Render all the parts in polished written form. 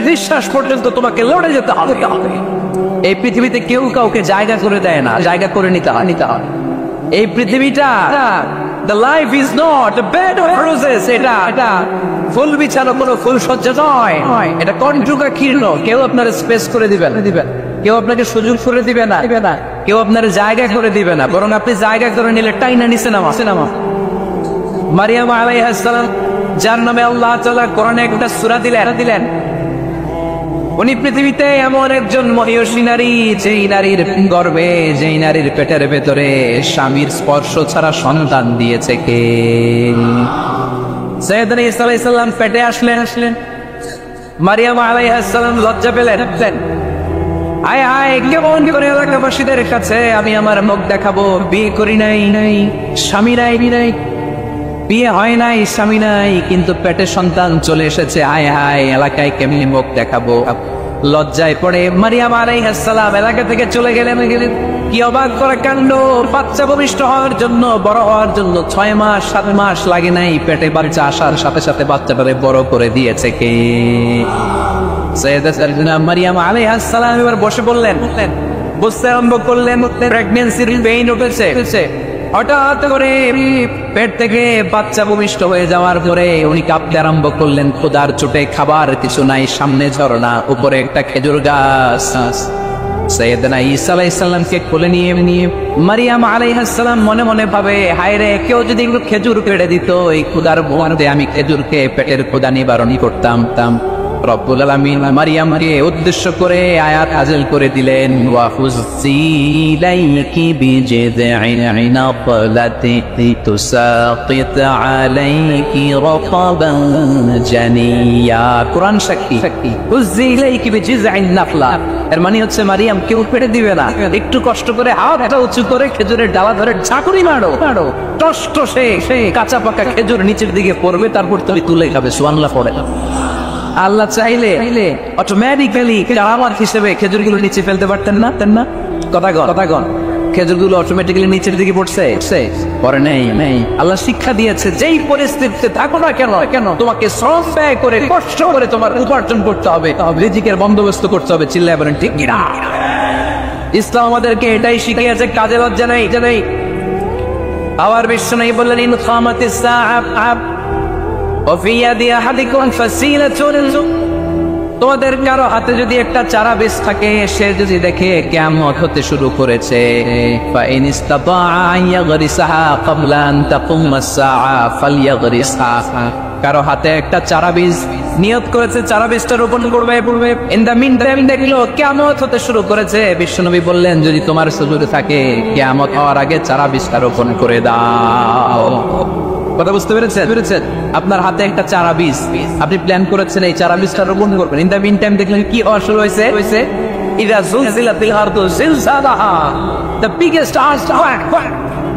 নিঃশ্বাস পর্যন্ত তোমাকে লড়ে যেতে হবে। এই পৃথিবীতে কেউ কাউকে জায়গা করে দেয় না, জায়গা করে নিতে হয়। এই পৃথিবীটা, the life is not a bed of roses, এটা ফুল বিছানো কোনো ফুল সজ্জা নয়, এটা কণ্ঠকা কীর্ণ। কেউ আপনার স্পেস করে দিবেন, কেউ আপনাকে সুযোগ করে দিবে না, কেউ আপনার জায়গা করে দিবে না, বরং আপনি জায়গা করে নিলে টাইনা নিচে নামা। মারিয়াম আলাইহিস সালাম, যার নামে আল্লাহ তাআলা কোরআনে একটা সূরা দিলেন, উনি পৃথিবীতে এমন একজন মহিয়সী নারী, যেই নারীর গর্ভে, যেই নারীর পেটের ভেতরে স্বামীর স্পর্শ ছাড়া সন্তান দিয়েছে কে? সাইয়েদনা ঈসা আলাইহিস সালাম পেটে আসলেন। মারিয়াম আলাইহিস সালাম লজ্জা পেলেন। আয় কেমন করে এলাকাবাসীদের কাছে আমি আমার মুখ দেখাবো? বিয়ে করি নাই, স্বামী নাই, বিয়ে হয় নাই, স্বামী নাই, কিন্তু পেটে সন্তান চলে এসেছে। আয় এলাকায় কেমনি মুখ দেখাবো? লজ্জায় পড়ে মারিয়াম আলাইহিস সালাম এলাকা থেকে চলে গেলেন। কি অবাক করা কাণ্ড! বাচ্চা ভূমিষ্ঠ হওয়ার জন্য, বড় হওয়ার জন্য 6 মাস 7 মাস লাগে নাই, পেটে বাচ্চা আসার সাথে সাথে বাচ্চাটারে বড় করে দিয়েছে কে? সাইয়েদাতুনা মারিয়াম আলাইহিস সালাম এবার বসে বললেন, বুঝতে আরম্ভ করলেন প্রেগন্যান্সির পেইন উঠেছে। হঠাৎ করে পেট থেকে বাচ্চা ভূমিষ্ঠ হয়ে যাওয়ার পরে উনি কাঁপতে আরম্ভ করলেন। ক্ষুধার চোটে খাবার কিছু নাই, সামনে ঝরনা, উপরে একটা খেজুর গাছ। সাইয়েদনা ঈসা আলাইহিস সালামকে কোলে নিয়ে মারিয়াম আলাইহিস সালাম মনে মনে ভাবে, হায় রে, কেউ যদি একটু খেজুর কেড়ে দিত, এই ক্ষুধার ভোগান্তে আমি খেজুরকে পেটের ক্ষুধা নিবারণ করতাম। রব্বুল আলামিন মারিয়ামকে উদ্দেশ্য করে আয়াত নাযিল করে দিলেন, ওয়া হুজ্জি ইলাইকি বিজিযি'in নাখলাতি তুসাকিত আলাইকি রাতাবান জানিয়া। কোরআন সাক্ষী, হুজ্জি ইলাইকি বিজিযি'in নাখলা, এর মানে হচ্ছে মারিয়াম কেউ পেড়ে দিবে না, একটু কষ্ট করে হাতটা উঁচু করে খেজুরের ডালা ধরে ঝাঁকুনি মারো, টসটসে কাঁচা পাকা খেজুর নিচের দিকে পড়বে, তারপর তুমি তুলে খাবে। সুবহানাল্লাহ পড়ে। আল্লাহ চাইলে অটোমেটিক্যালি কারামাত হিসেবে খেজুরগুলো নিচে ফেলতে পারতেন না? কথাগণ খেজুরগুলো অটোমেটিক্যালি নিচের দিকে পড়ছে? পরে নেই। আল্লাহ শিক্ষা দিয়েছে, যেই পরিস্থিতিতে থাকো না কেন তোমাকে শ্রম ব্যয় করে, কষ্ট করে তোমার উপার্জন করতে হবে, রিজিকের বন্দোবস্ত করতে হবে। চিল্লায় বলেন ঠিক কিনা? ইসলাম আমাদেরকে এটাই শিখিয়েছে, কাজে লজ্জা নেই। আবার বিশ্বনবী বললেন, ইন খামাতিস সাআ وفي يد أحدكم فسيلة, তোমাদের কারো হাতে যদি একটা চারা বীজ থাকে, সে যদি দেখে কিয়ামত হতে শুরু করেছে, فإن استطاع أن يغرسها قبل أن تقوم الساعة فليغرسها, কারো হাতে একটা চারা বীজ নিয়ত করেছে, চারা বীজটা রোপণ করবে। ইন দ্য মিন টাইম দেখলো কিয়ামত হতে শুরু করেছে, বিশ্বনবী বললেন, যদি তোমার সুযোগ থাকে কিয়ামত হওয়ার আগে চারা বীজটা রোপণ করে দাও। কথা বুঝতে পেরেছেন? আপনার হাতে একটা চারা বীজ, আপনি প্ল্যান করেছেন এই চারা বীজটা রোপণ করবেন। ইন দ্য মিন টাইম দেখলেন কি হওয়া শুরু হয়েছে? ইযা যুলজিলাতিল আরদু জিলজালাহা, দ্য বিগেস্ট আর্থকোয়েক,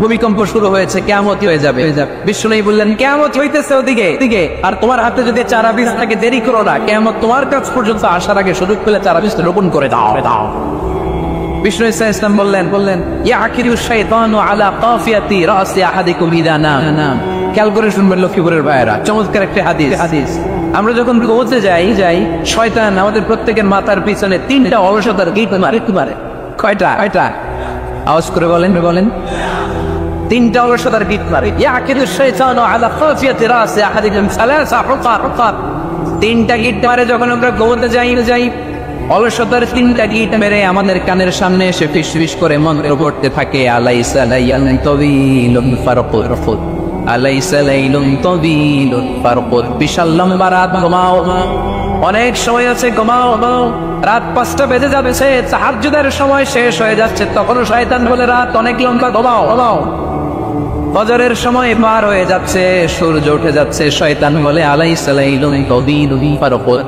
ভূমিকম্প শুরু হয়েছে, কিয়ামত হয়ে যাবে। বিশ্বনবী বললেন, কিয়ামত হইতেছে ওদিকে, আর তোমার হাতে যদি চারা বীজ থাকে, দেরি করো না, কিয়ামত তোমার কাছ পর্যন্ত আসার আগে সুযোগ পেলে চারা বীজটা রোপণ করে দাও। বিষ্ণু ইসলাম বললেন, ইয়াকিরু শাইতানু আলা কাফিয়াতি রাসি আহাদিকুম ইযা নাম। খেয়াল করে শুনবেন লক্ষ্মীপুরের ভাইয়েরা, চমৎকার একটা হাদিস। আমরা যখন ঘুমোতে যাই, শয়তান আমাদের প্রত্যেকের মাথার পিছনে 3টা অলসতার গিট মারে। কয়টা? আওয়াজ করে বলেন। 3টা অলসতার গিট মারে। ইয়াকিরু শাইতানু আলা কাফিয়াতি রাসি আহাদিকুম সালাসা হুকার। 3টা গিট মারে যখন আমরা ঘুমোতে যাই। অলসতার 3টা গিট মেরে আমাদের কানের সামনে এসে ফিসফিস করে মন্ত্র পড়তে থাকে, আলাইসা লাইয়ান তাওয়িলুন ফারকুদ, আলাইসা লাইলুন তাওয়িলুন ফারকুদ। বিশাল লম্বা রাত, ঘুমাও। অনেক সময় আছে, ঘুমাও। রাত 5টা বেজে যাবে, সে তাহাজ্জুদের সময় শেষ হয়ে যাচ্ছে, তখনও শয়তান বলে রাত অনেক লম্বা, ঘুমাও। ফজরের সময় পার হয়ে যাচ্ছে, সূর্য উঠে যাচ্ছে, শয়তান বলে আলাইসা লাইলুন তাওয়িলুন ফারকুদ,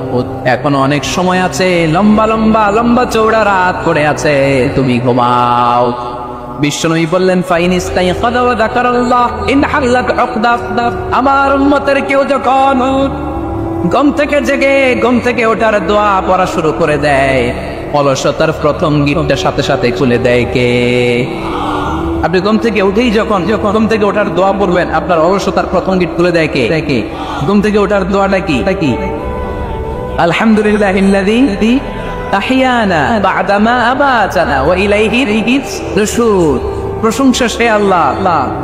এখনো অনেক সময় আছে, লম্বা চৌড়া রাত পড়ে আছে, তুমি ঘুমাও। বিশ্বনবী বললেন, ফাইন ইস্তাইকাযা ওয়া যাকারাল্লাহ ইনহাল্লাত উকদাত, আমার উম্মতের কেউ যখন ঘুম থেকে জেগে ঘুম থেকে ওঠার দোয়া পড়া শুরু করে দেয়, অলসতার প্রথম গিটটা সাথে সাথে খুলে দেয় কে? আপনি ঘুম থেকে উঠেই যখন ঘুম থেকে ওঠার দোয়া পড়বেন, আপনার অলসতার প্রথম গিট খুলে দেয় কে? ঘুম থেকে ওঠার দোয়াটা কি? আলহামদুলিল্লাহিল্লাযী আহইয়ানা বা'দা মা আমাতানা ওয়া ইলাইহির নুশুর। প্রশংসা সে আল্লাহ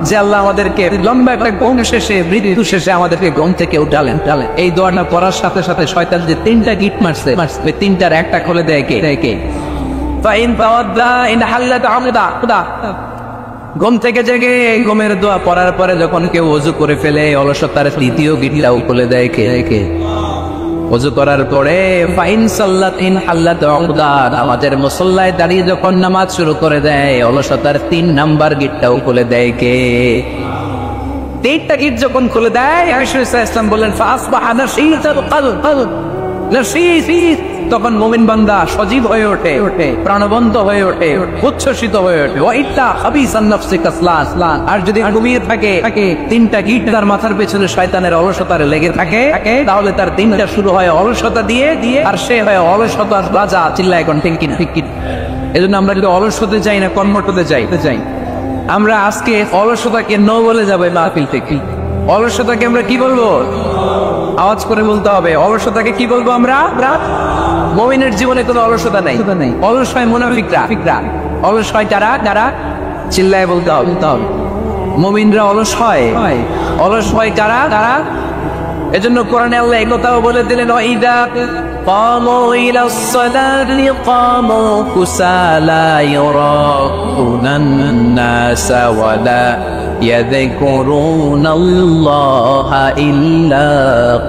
যে আল্লাহ আমাদেরকে লম্বা একটা ঘুম শেষে, মৃত্যু শেষে আমাদেরকে ঘুম থেকে উঠালেন। এই দোয়াটা পড়ার সাথে সাথে শয়তান যে 3টা গিট মারছে, ওই 3টার একটা খুলে দেয় কে? Fine তাওয়াদ্দা in হাল্লাত আমদা। ঘুম থেকে জেগে ঘুমের দোয়া পড়ার পরে যখন কেউ ওযু করে ফেলে, অলসতার দ্বিতীয় গিটটাও খুলে দেয় কে? ওযু করার পরে ফাইন সাল্লাত ইন হাল্লাত উকদা, আমাদের মুসল্লায় দাঁড়িয়ে যখন নামাজ শুরু করে দেয়, অলসতার 3 নাম্বার গিটটাও খুলে দেয় কে? 3টা গিট যখন খুলে দেয়, রাসূল সাল্লাল্লাহু আলাইহি ওয়াসাল্লাম বললেন ফাসবাহা নাশীতাল কলব, নাশীত। তখন মুমিন বান্দা সজীব হয়ে ওঠে, প্রাণবন্ত হয়ে ওঠে, উচ্ছ্বসিত হয়ে ওঠে। ওয়াইতা খাবিসান নাফসি কাসলান। আর যদি ঘুমিয়ে থাকে 3টা গিট তার মাথার পেছনে শয়তানের অলসতার লেগে থাকে, তাহলে তার দিনটা শুরু হয় অলসতা দিয়ে, আর সে হয় অলসতার রাজা। চিল্লায় এখন ঠিক কিনা? এজন্য আমরা যদি অলস হতে চাই না, কর্মঠ হতে চাই, আমরা আজকে অলসতাকে নো বলে যাবো মাহফিল থেকে। অলসতাকে আমরা কি বলবো? আওয়াজ করে বলতে হবে। অলসতাকে কি বলবো আমরা? মুমিনের জীবনে কোনো অলসতা নাই। অলস হয় মুনাফিকরা। অলস হয় যারা চিল্লায় বলতে হবে। মুমিনরা অলস হয়। অলস হয় কারা? এজন্য কোরআনে আল্লাহ এই কথাও বলে দিলেন, ওয়াইদা ক্বামু ইলাস সালাতি ক্বামু কুসালা ইউরাউনান নাসা ওয়ালা ইয়াযকুরুনাল্লাহা ইল্লা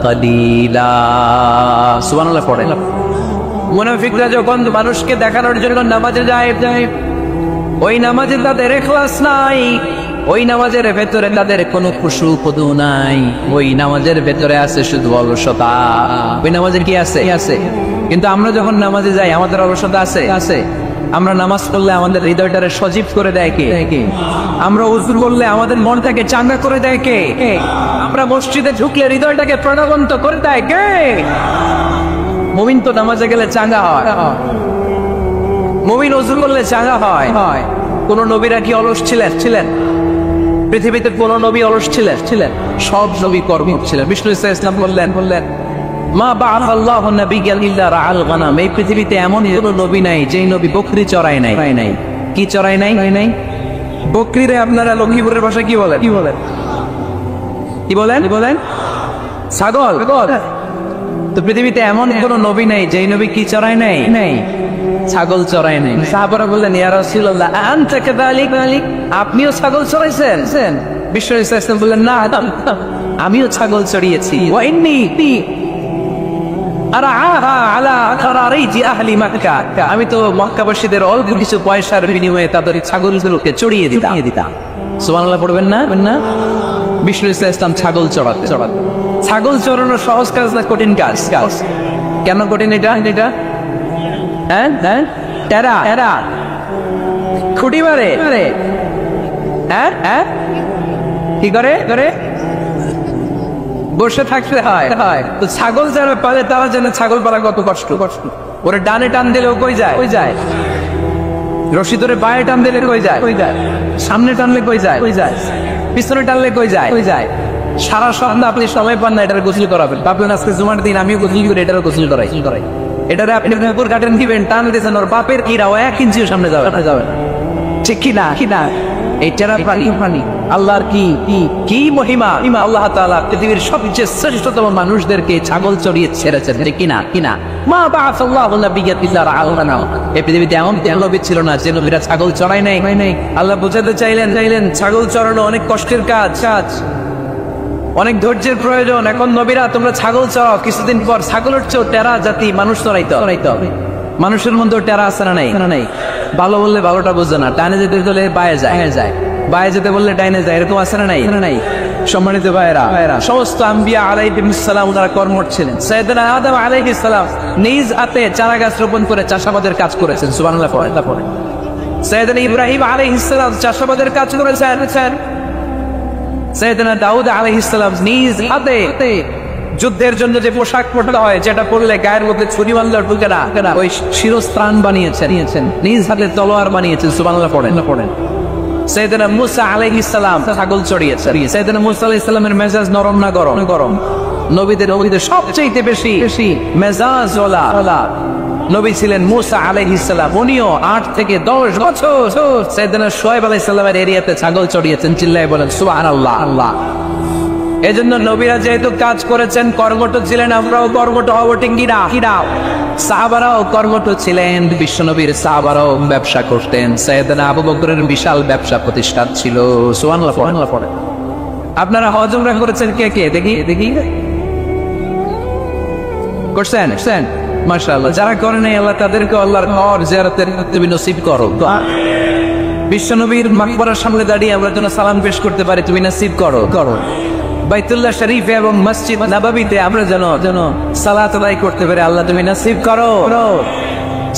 কালিলা। সুবহানাল্লাহ পড়েন। মুনাফিকরা যখন মানুষকে দেখানোর জন্য নামাজে যায়, ওই নামাজে তাদের ইখলাস নাই, ওই নামাজের ভেতরে তাদের কোনো খুশু খুদু নাই, ওই নামাজের ভেতরে আছে শুধু অলসতা। ওই নামাজের কি আছে? কিন্তু আমরা যখন নামাজে যাই, আমাদের অলসতা আছে। আমরা নামাজ পড়লে আমাদের হৃদয়টারে সজীব করে দেয় কে? আমরা ওযু করলে আমাদের মনটাকে চাঙ্গা করে দেয় কে? আমরা মসজিদে ঢুকলে হৃদয়টাকে প্রাণবন্ত করে দেয় কে? মুমিন তো নামাজে গেলে চাঙ্গা হয়, মুমিন ওযু করলে চাঙ্গা হয়। কোন নবীরা কি অলস ছিলেন? পৃথিবীতে কোন নবী অলস ছিলেন? সব নবী কর্মঠ ছিলেন। বিষ্ণু ইসলাম বললেন মা বা'আসাল্লাহু নাবিয়্যান ইল্লা রাআল গানাম। এই পৃথিবীতে এমন কোন নবী নাই যেই নবী বকরি চড়ায় নাই। কি চড়ায় নাই? বকরিরে আপনারা লক্ষ্মীপুরের ভাষায় কি বলেন? ছাগল। তো পৃথিবীতে এমন কোন নবী নাই যেই নবী কি চড়ায় নাই? ছাগল চড়ায় নাই। সাহাবারা বললেন, ইয়া রাসূলুল্লাহ আনতা কাযালিক, আপনিও ছাগল চড়াইছেন? বিষ্ণু ইসলাম বললেন, না, আমিও ছাগল চড়িয়েছি। ওয়া ইন্নী আরাআহা আলা কারারিজি আহলি মক্কা, আমি তো মক্কাবাসীদের অল্প কিছু পয়সার বিনিময়ে তাদের ছাগলগুলোকে চড়িয়ে দিতাম। সুবহানাল্লাহ পড়বেন না? বিষ্ণু ইসলাম ছাগল চড়াতে। ছাগল চড়ানো সহজ কাজ না কঠিন কাজ? কেন কঠিন এটা? হ্যাঁ, টেরা খুঁটি মারে। হ্যাঁ, কি করে? বসে থাকতে হয়। তো ছাগল যারা পালে তারা জানে ছাগল পালা কত কষ্ট। ওরে ডানে টান দিলে কই যায়? রশি ধরে বায়ে টান দিলে কই যায়? সামনে টানলে কই যায়? পিছনে টানলে কই যায়? সারা সন্ধ্যা আপনি সময় পান না এটার গোসল করাবেন। ভাবলেন আজকে জুমার দিন আমিও গোসল করি, এটারও গোসল করাই। এটারে আপনি পুকুর কাটেন দিবেন, টান দিয়েছেন, ওর বাপের ইরাও 1 ইঞ্চিও সামনে যাবে। ঠিক কিনা? এই টেরা প্রাণী আল্লাহর কি মহিমা। আল্লাহ তাআলা পৃথিবীর সবচেয়ে শ্রেষ্ঠতম মানুষদেরকে ছাগল চড়িয়ে ছেড়েছেন। ঠিক কিনা? মা বা'আসাল্লাহু নাবিয়্যান ইল্লা রাআল গানাম। এই পৃথিবীতে এমন নবী ছিল না যে নবীরা ছাগল চড়ায় নাই। আল্লাহ বোঝাতে চাইলেন ছাগল চড়ানো অনেক কষ্টের কাজ, অনেক ধৈর্যের প্রয়োজন। এখন নবীরা তোমরা ছাগল চড়াও, কিছুদিন পর ছাগলের চেয়েও টেরা জাতি মানুষ চড়াইতে হবে। মানুষের মধ্যেও টেরা আছে না নাই? ভালো বললে ভালোটা বোঝে না, ডাইনে যেতে বললে বায়ে যায়, বায়ে যেতে বললে ডাইনে যায়, এরকম আছে না নাই? সম্মানিত ভাইয়েরা, সমস্ত আম্বিয়া আলাইহিস সালাম ওনারা কর্মঠ ছিলেন। সাইয়েদনা আদম আলাইহিস সালাম নিজ হাতে চারা গাছ রোপণ করে চাষাবাদের কাজ করেছেন। সুবহানাল্লাহ পড়ে। সাইয়েদনা ইব্রাহিম আলাইহিস সালাম চাষাবাদের কাজ করেছেন। সাইয়েদনা দাউদ আলাইহিস সালাম নিজ হাতে যুদ্ধের জন্য যে পোশাক পরতে হয়, যেটা পরলে গায়ের মধ্যে ছুরি মারলে ঢুকে না, ওই শিরস্ত্রাণ বানিয়েছেন, নিজ হাতে তলোয়ার বানিয়েছেন। সুবহানাল্লাহ পড়েন। সাইয়েদনা মুসা আলাইহিস সালাম ছাগল চড়িয়েছেন। সাইয়েদনা মুসা আলাইহিস সালামের মেজাজ নরম না গরম? নবীদের সবচেয়ে বেশি মেজাজ ওয়ালা নবী ছিলেন মুসা আলাইহিস সালাম। উনিও 8 থেকে 10 বছর সাইয়েদনা শুআয়ব আলাইহিস সালামের এরিয়াতে ছাগল চড়িয়েছেন। চিল্লায়ে বলেন সুবহানাল্লাহ। আল্লাহ এজন্য নবীরা যেহেতু কাজ করেছেন, কর্মঠ ছিলেন, আমরাও কর্মঠ হব। টিঙ্গিরা সাহাবারাও কর্মঠ ছিলেন। বিশ্বনবীর সাহাবারাও ব্যবসা করতেন। সাইয়েদনা আবু বকরের বিশাল ব্যবসা প্রতিষ্ঠান ছিল। সুবহানাল্লাহ পড়ে। আপনারা হজ উমরা করেছেন কে কে? দেখি করছেন? মাশাআল্লাহ। যারা করেন নাই আল্লাহ তাদেরকে আল্লাহর ঘর জিয়ারতের তুমি নসিব করো। বিশ্বনবীর মাকবরার সামনে দাঁড়িয়ে আমরা যেন সালাম পেশ করতে পারি, তুমি নসিব করো। বাইতুল্লাহ শরীফে এবং মসজিদ নববীতে আমরা যেন সালাত আদায় করতে পারি, আল্লাহ তুমি নসিব করো।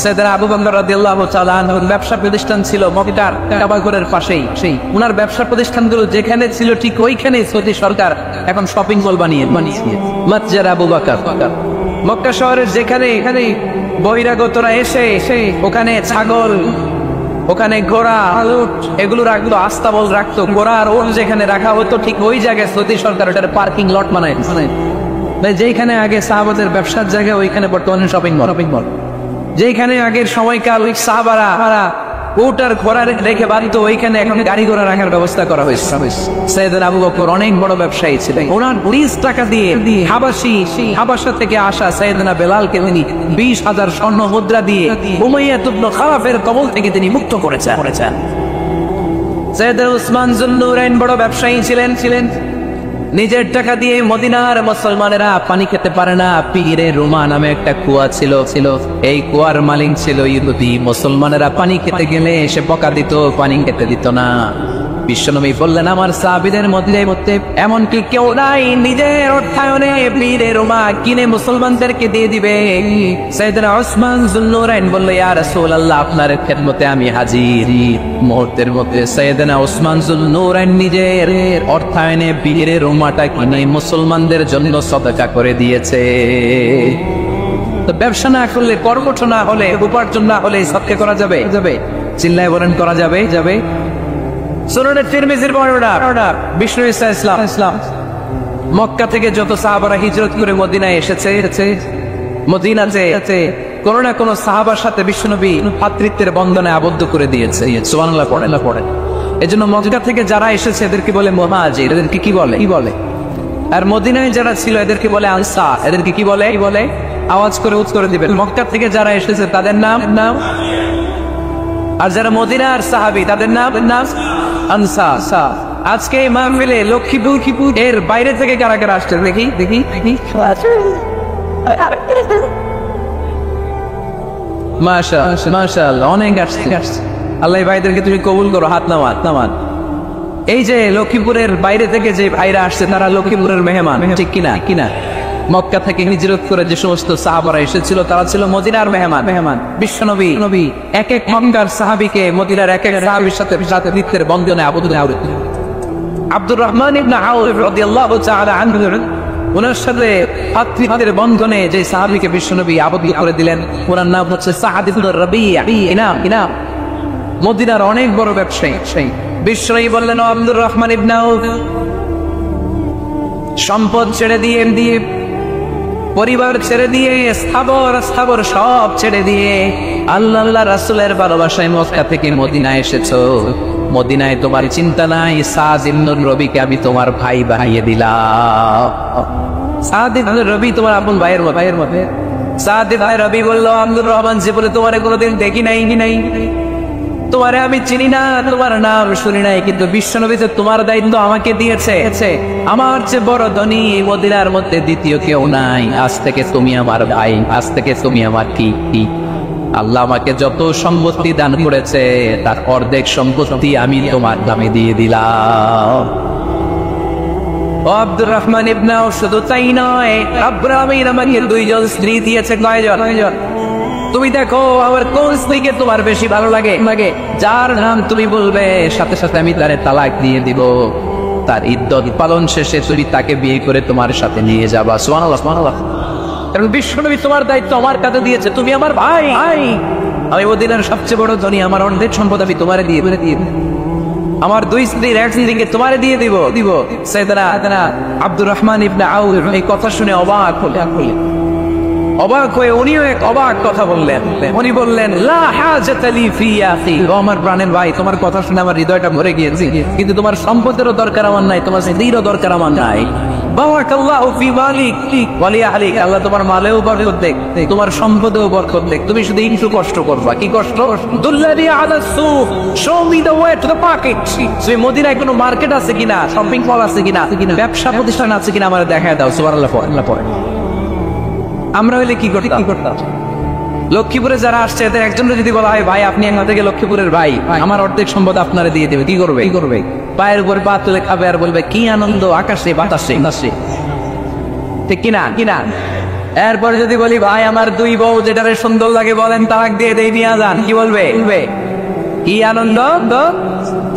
সাইয়েদনা আবু বকর রাদিয়াল্লাহু তাআলা আনহুর ব্যবসা প্রতিষ্ঠান ছিল মক্কার কাবা ঘরের পাশেই। উনার ব্যবসা প্রতিষ্ঠানগুলো যেখানে ছিল ঠিক ওইখানে সৌদি সরকার এখন শপিং মল বানিয়েছে। মসজিদ আবু বকর মক্কা শহরের যেখানে বহিরাগতরা এসে ওখানে ছাগল, ওখানে ঘোড়া, এগুলো রাখতো, আস্তাবল রাখতো। ঘোড়ার ওট যেখানে রাখা হতো ঠিক ওই জায়গায় সৌদি সরকার ওটার পার্কিং লট বানায়। যেখানে আগে সাহাবাদের ব্যবসার জায়গা ওইখানে বর্তমানে শপিং মল। যেখানে আগের সময়কাল ওই সাহাবারা উট আর ঘোড়া রেখে বাড়িত, ওইখানে এখন গাড়ি ঘোড়া রাখার ব্যবস্থা করা হয়েছে। সাইয়েদনা আবু বকর অনেক বড় ব্যবসায়ী ছিলেন। ওনার 20 টাকা দিয়ে হাবাসা থেকে আসা সাইয়েদনা বেলালকে তিনি 20,000 স্বর্ণ মুদ্রা দিয়ে উমাইয়া ইবনে খালাফের কবল থেকে তিনি মুক্ত করেছেন। সাইয়েদনা উসমান যুন্নুরাইন বড় ব্যবসায়ী ছিলেন। নিজের টাকা দিয়ে মদিনার মুসলমানেরা পানি খেতে পারে না। পীরে রুমা নামে একটা কুয়া ছিল। এই কুয়ার মালিক ছিল ইহুদি। মুসলমানেরা পানি খেতে গেলে এসে বকা দিত, পানি খেতে দিত না। বিশ্বনবী বললেন, আমার সাহাবীদের মধ্যে এমন কি কেউ নাই নিজের অর্থায়নে পীরে রুমা কিনে মুসলমানদেরকে দিয়ে দিবে? সাইয়েদনা উসমান যুন্নুরাইন বলল, ইয়া রাসূলুল্লাহ, আপনার খেদমতে আমি হাজির। মুহূর্তের মধ্যে সাইয়েদনা উসমান যুন্নুরাইন নিজের অর্থায়নে পীরে রুমাটা কিনে মুসলমানদের জন্য সদকা করে দিয়েছে। তো ব্যবসা না করলে, কর্মঠ না হলে, উপার্জন না হলে সদকা করা যাবে? চিল্লায় বলেন করা যাবে। সুনানে তিরমিজির বর্ণনা, বিষ্ণু ঈসা ইসলাম মক্কা থেকে যত সাহাবারা হিজরত করে মদিনায় এসেছে, মদিনাতে কোনো না কোনো সাহাবার সাথে বিশ্বনবী ভ্রাতৃত্বের বন্ধনে আবদ্ধ করে দিয়েছে। সুবহানাল্লাহ পড়েন। এজন্য মক্কা থেকে যারা এসেছে এদেরকে বলে মুহাজির। এদেরকে কি বলে? আর মদিনায় যারা ছিল এদেরকে বলে আনসার। এদেরকে কি বলে? আওয়াজ করে উত্তর দিবেন। মক্কা থেকে যারা এসেছে তাদের নাম, আর যারা মদিনার সাহাবী তাদের নাম আনসার। আজকে এই মাহফিলে লক্ষ্মীপুর এর বাইরে থেকে কারা কারা আসছে দেখি। মাশাআল্লাহ, অনেক আসছে। আল্লাহ ভাইদেরকে তুমি কবুল করো। হাত নামান। এই যে লক্ষ্মীপুরের বাইরে থেকে যে ভাইরা আসছে তারা লক্ষ্মীপুরের মেহমান, ঠিক কিনা? মক্কা থেকে হিজরত করে যে সমস্ত সাহাবারা এসেছিল তারা ছিল মদিনার মেহমান। বিশ্বনবী এক মক্কার সাহাবীকে মদিনার এক সাহাবীর সাথে ভ্রাতৃত্বের বন্ধনে আবদ্ধ। আব্দুর রহমান ইবনে আউফ রাদিয়াল্লাহু তাআলা আনহু, ওনার সাথে ভ্রাতৃত্বের বন্ধনে যে সাহাবীকে বিশ্বনবী আবদ্ধ করে দিলেন, ওনার নাম হচ্ছে সাআদ ইবনে রাবিয়া। মদিনার অনেক বড় ব্যবসায়ী। বিশ্বনবী বললেন, আব্দুর রহমান ইবনে আউফ, সম্পদ ছেড়ে দিয়ে, পরিবার ছেড়ে দিয়ে, স্থাবর সব ছেড়ে দিয়ে আল্লাহ রাসূলের ভালোবাসায় মক্কা থেকে মদিনায় এসেছো। মদিনায় তোমার চিন্তা নাই, সাদ ইবনে রবিকে আমি তোমার ভাই বানিয়ে দিলাম। সাদ ইবনে রবি তোমার আপন ভাইয়ের মধ্যে। সাদ ইবনে রবি বলল, আব্দুর রহমান, জীবনে তোমারে কোনোদিন দেখি নাই, তোমারে আমি চিনি না, তোমার নাম শুনি নাই, কিন্তু বিশ্বনবী যে তোমার দায়িত্ব আমাকে দিয়েছে, আমার চেয়ে বড় ধনী মদিনার মধ্যে দ্বিতীয় কেউ নাই। আজ থেকে তুমি আমার ভাই, আজ থেকে তুমি আমার কি। আল্লাহ আমাকে যত সম্পত্তি দান করেছে তার অর্ধেক সম্পত্তি আমি তোমার নামে দিয়ে দিলাম। ও আব্দুর রহমান ইবনে আউফ, শুধু তাই নয়, রব্বুল আমিন আমাকে 2জন স্ত্রী দিয়েছে। কয়জন? তুমি দেখো আমার কোন স্ত্রীকে তোমার বেশি ভালো লাগে, যার নাম তুমি বলবে সাথে সাথে আমি তারে তালাক দিয়ে দিব। তার ইদ্দত পালন শেষে তুমি তাকে বিয়ে করে তোমার সাথে নিয়ে যাবা। সুবহানাল্লাহ। কারণ বিশ্বনবী তোমার দায়িত্ব আমার কাছে দিয়েছে, তুমি আমার ভাই। আমি মদিনার সবচেয়ে বড় ধনী, আমার অর্ধেক সম্পদ আমি তোমারে দিয়ে। আমার দুই স্ত্রীর এক স্ত্রীকে তোমারে দিয়ে দিব দিব সাইয়েদনা আব্দুর রহমান ইবনে আউফ এই কথা শুনে অবাক হলেন। অবাক হয়ে উনিও এক অবাক কথা বললেন। উনি বললেন, লা হাজাতা লি ফি আখি, ও আমার প্রাণের ভাই, তোমার কথা শুনে আমার হৃদয়টা ভরে গিয়েছে, কিন্তু তোমার সম্পদের দরকার আমার নাই, তোমার স্ত্রীরও দরকার আমার নাই। বারাকাল্লাহু ফি মালিক ওয়া লি আহলিক, আল্লাহ তোমার মালেও বরকত দেখ, তোমার সম্পদেও বরকত দেখ, তুমি শুধু একটু কষ্ট করবা। কি কষ্ট? দুল্লানি আলা সুক, show me the way to the market. সেই মদিনায় কোনো মার্কেট আছে কিনা, শপিং মল আছে কিনা, ব্যবসা প্রতিষ্ঠান আছে কিনা আমার দেখায় দাও। সুবহানাল্লাহ পড়ে। আমরা হইলে কি করতাম? লক্ষ্মীপুরে যারা আসছে এদের একজনের যদি বলা হয়, ভাই আপনি এখান থেকে লক্ষ্মীপুরের ভাই, আমার অর্ধেক সম্পদ আপনারা দিয়ে দেবে, কি করবে? পায়ের উপরে পা তুলে খাবে আর বলবে কি আনন্দ, আকাশে বাতাসে। ঠিক কিনা? এরপরে যদি বলি, ভাই আমার দুই বউ যেটারে সুন্দর লাগে বলেন তালাক দিয়ে দেই, নিয়ে যান, কি বলবে? কি আনন্দ,